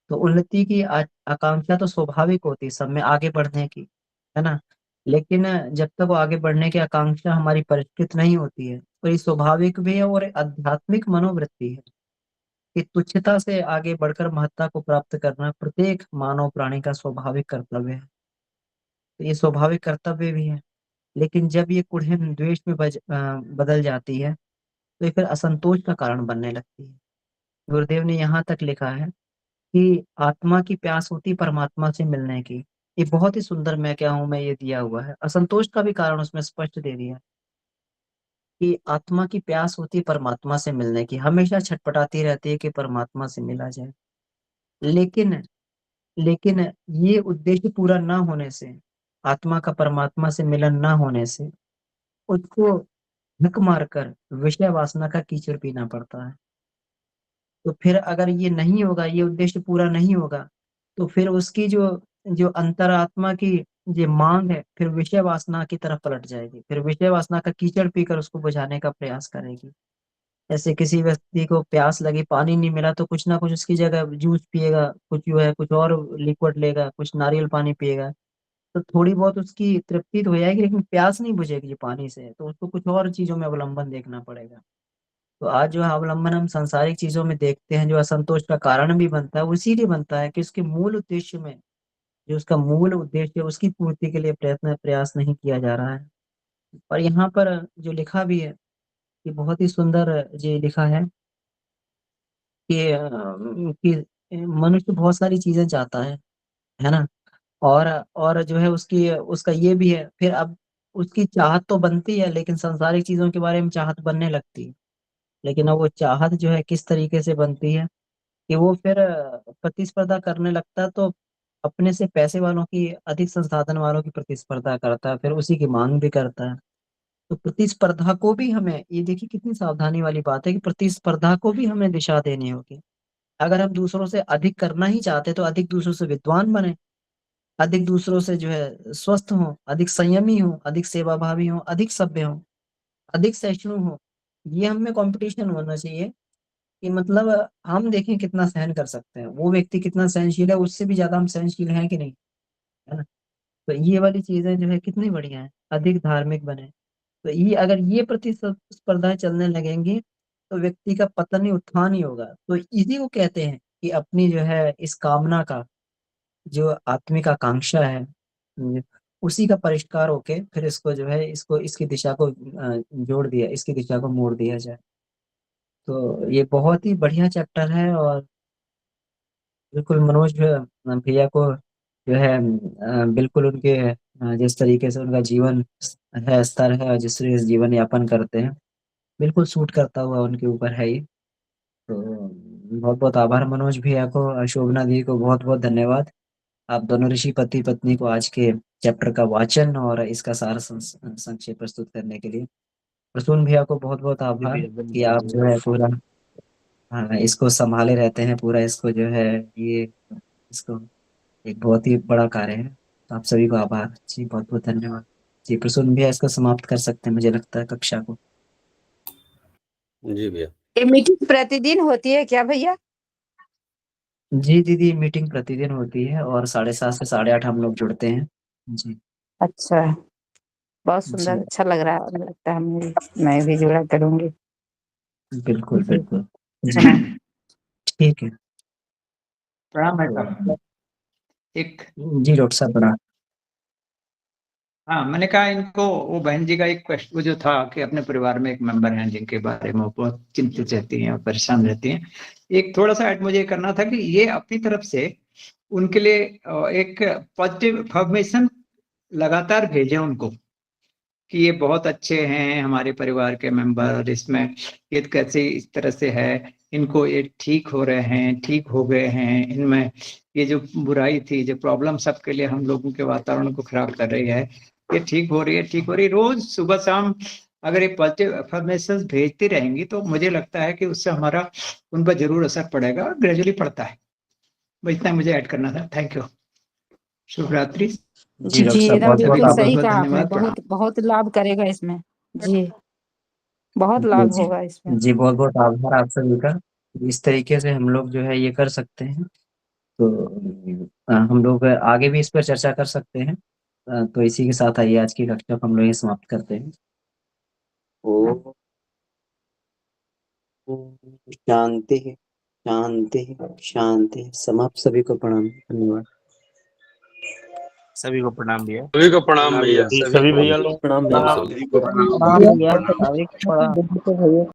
तो उन्नति की आकांक्षा तो स्वाभाविक होती है सब में, आगे बढ़ने की, है ना। लेकिन जब तक वो आगे बढ़ने की आकांक्षा हमारी परिष्कृत नहीं होती है तो ये स्वाभाविक भी है और आध्यात्मिक मनोवृत्ति है कि तुच्छता से आगे बढ़कर महत्ता को प्राप्त करना प्रत्येक मानव प्राणी का स्वाभाविक कर्तव्य है। तो ये स्वाभाविक कर्तव्य भी है। लेकिन जब ये कुड़िन द्वेष में बदल जाती है तो ये फिर असंतोष का कारण बनने लगती है। गुरुदेव ने यहाँ तक लिखा है कि आत्मा की प्यास होती परमात्मा से मिलने की। ये बहुत ही सुंदर मैं क्या हूं मैं ये दिया हुआ है, असंतोष का भी कारण उसमें स्पष्ट दे दिया कि आत्मा की प्यास होती परमात्मा से मिलने की, हमेशा छटपटाती रहती है कि परमात्मा से मिला जाए। लेकिन लेकिन ये उद्देश्य पूरा ना होने से, आत्मा का परमात्मा से मिलन ना होने से उसको धक मारकर विषय वासना का कीचड़ पीना पड़ता है। तो फिर अगर ये नहीं होगा, ये उद्देश्य पूरा नहीं होगा, तो फिर उसकी जो जो अंतरात्मा की जो मांग है फिर विषय वासना की तरफ पलट जाएगी, फिर विषय वासना का कीचड़ पीकर उसको बुझाने का प्रयास करेगी। ऐसे किसी व्यक्ति को प्यास लगी, पानी नहीं मिला तो कुछ ना कुछ उसकी जगह जूस पिएगा, कुछ जो है कुछ और लिक्विड लेगा, कुछ नारियल पानी पिएगा। तो थोड़ी बहुत उसकी तृप्ति तो हो जाएगी लेकिन प्यास नहीं बुझेगी जो पानी से है, तो उसको कुछ और चीजों में अवलंबन देखना पड़ेगा। तो आज जो है अवलंबन हम सांसारिक चीजों में देखते हैं जो असंतोष का कारण भी बनता है, वो इसीलिए बनता है कि उसके मूल उद्देश्य में, जो उसका मूल उद्देश्य है उसकी पूर्ति के लिए प्रयास नहीं किया जा रहा है। और यहाँ पर जो लिखा भी है कि बहुत ही सुंदर ये लिखा है कि मनुष्य बहुत सारी चीजें चाहता है ना। और जो है उसकी उसका ये भी है, फिर अब उसकी चाहत तो बनती है लेकिन सांसारिक चीजों के बारे में चाहत बनने लगती है। लेकिन अब वो चाहत जो है किस तरीके से बनती है कि वो फिर प्रतिस्पर्धा करने लगता है, तो अपने से पैसे वालों की, अधिक संसाधन वालों की प्रतिस्पर्धा करता है, फिर उसी की मांग भी करता है। तो प्रतिस्पर्धा को भी हमें, ये देखिए कितनी सावधानी वाली बात है कि प्रतिस्पर्धा को भी हमें दिशा देनी होगी। अगर हम दूसरों से अधिक करना ही चाहते तो अधिक दूसरों से विद्वान बने, अधिक दूसरों से जो है स्वस्थ हो, अधिक संयमी हो, अधिक सेवाभावी हो, अधिक सभ्य हो, अधिक सहिष्णु हो। ये हमें कंपटीशन होना चाहिए कि मतलब हम देखें कितना सहन कर सकते हैं, वो व्यक्ति कितना सहनशील है, उससे भी ज्यादा हम सहनशील हैं कि नहीं, है ना। तो ये वाली चीजें जो है कितनी बढ़िया है, अधिक धार्मिक बने। तो ये अगर ये प्रतिस्पर्धाएं चलने लगेंगी तो व्यक्ति का पतन ही उत्थान ही होगा। तो इसी को कहते हैं कि अपनी जो है इस कामना का, जो आत्मिक आकांक्षा है, उसी का परिष्कार होके फिर इसको जो है इसको इसकी दिशा को जोड़ दिया, इसकी दिशा को मोड़ दिया जाए। तो ये बहुत ही बढ़िया चैप्टर है। और बिल्कुल मनोज भैया को जो है बिल्कुल उनके जिस तरीके से उनका जीवन है, स्तर है, और जिस तरीके से जीवन यापन करते हैं बिल्कुल सूट करता हुआ उनके ऊपर है ये। तो बहुत बहुत आभार मनोज भैया को और शोभना दी को बहुत बहुत धन्यवाद। आप दोनों ऋषि पति पत्नी को आज के चैप्टर का वाचन और इसका सार संक्षेप प्रस्तुत करने के लिए, प्रसून भैया को बहुत बहुत आभार कि आप जो है पूरा, हाँ, इसको संभाले रहते हैं पूरा, इसको जो है ये इसको एक बहुत ही बड़ा कार्य है। तो आप सभी को आभार जी, बहुत बहुत धन्यवाद जी। प्रसून भैया इसको समाप्त कर सकते हैं मुझे लगता है कक्षा को। जी भैया। ये मीटिंग प्रतिदिन होती है क्या भैया? जी दीदी, मीटिंग प्रतिदिन होती है और 7:30 से 8:30 हम लोग जुड़ते हैं जी। अच्छा, बहुत सुंदर, जी अच्छा लग रहा है, मुझे लगता है मैं भी जुड़ा करूंगी। बिल्कुल जी, बिल्कुल। सुना। ठीक है प्रणाम भाई साहब। एक जी डॉक्टर साहब बड़ा। हाँ, मैंने कहा इनको, वो बहन जी का एक क्वेश्चन वो जो था कि अपने परिवार में एक मेंबर हैं जिनके बारे में वो बहुत चिंतित रहती हैं और परेशान रहती हैं। एक थोड़ा सा ऐड मुझे करना था कि ये अपनी तरफ से उनके लिए एक पॉजिटिव इन्फॉर्मेशन लगातार भेजें उनको कि ये बहुत अच्छे हैं हमारे परिवार के मेंबर, इसमें ये कैसे इस तरह से है, इनको ये ठीक हो रहे हैं, ठीक हो गए हैं, इनमें ये जो बुराई थी, जो प्रॉब्लम सबके लिए हम लोगों के वातावरण को खराब कर रही है, ये ठीक हो रही है, ठीक हो रही है। रोज सुबह शाम अगर ये पॉजिटिव अफर्मेशन भेजती रहेंगी तो मुझे लगता है कि उससे हमारा उन पर जरूर असर पड़ेगा और ग्रेजुअली पड़ता है। बस इतना मुझे ऐड करना था। थैंक यू, शुभ रात्रि। जी डॉक्टर जी, साहब एकदम बहुत बिल्कुल बहुत सही आभार। कहा आपने, धन्यवाद, प्रणाम। बहुत बहुत लाभ करेगा इसमें। जी, बहुत जी लाभ जी होगा इसमें। जी, बहुत बहुत आभार आप सभी का। इस तरीके से हम लोग जो है ये कर सकते हैं। तो हम लोग आगे भी इस पर चर्चा कर सकते हैं। तो इसी के साथ आइए आज की कक्षा को हम लोग ये समाप्त करते हैं। ओ शांति शांति शांति। समाप्त। सभी को प्रणाम, धन्यवाद। सभी को प्रणाम भैया। सभी को प्रणाम भैया। सभी भैया लोग प्रणाम प्रणाम भैया। सभी प्रणाम भैया, सभी को प्रणाम।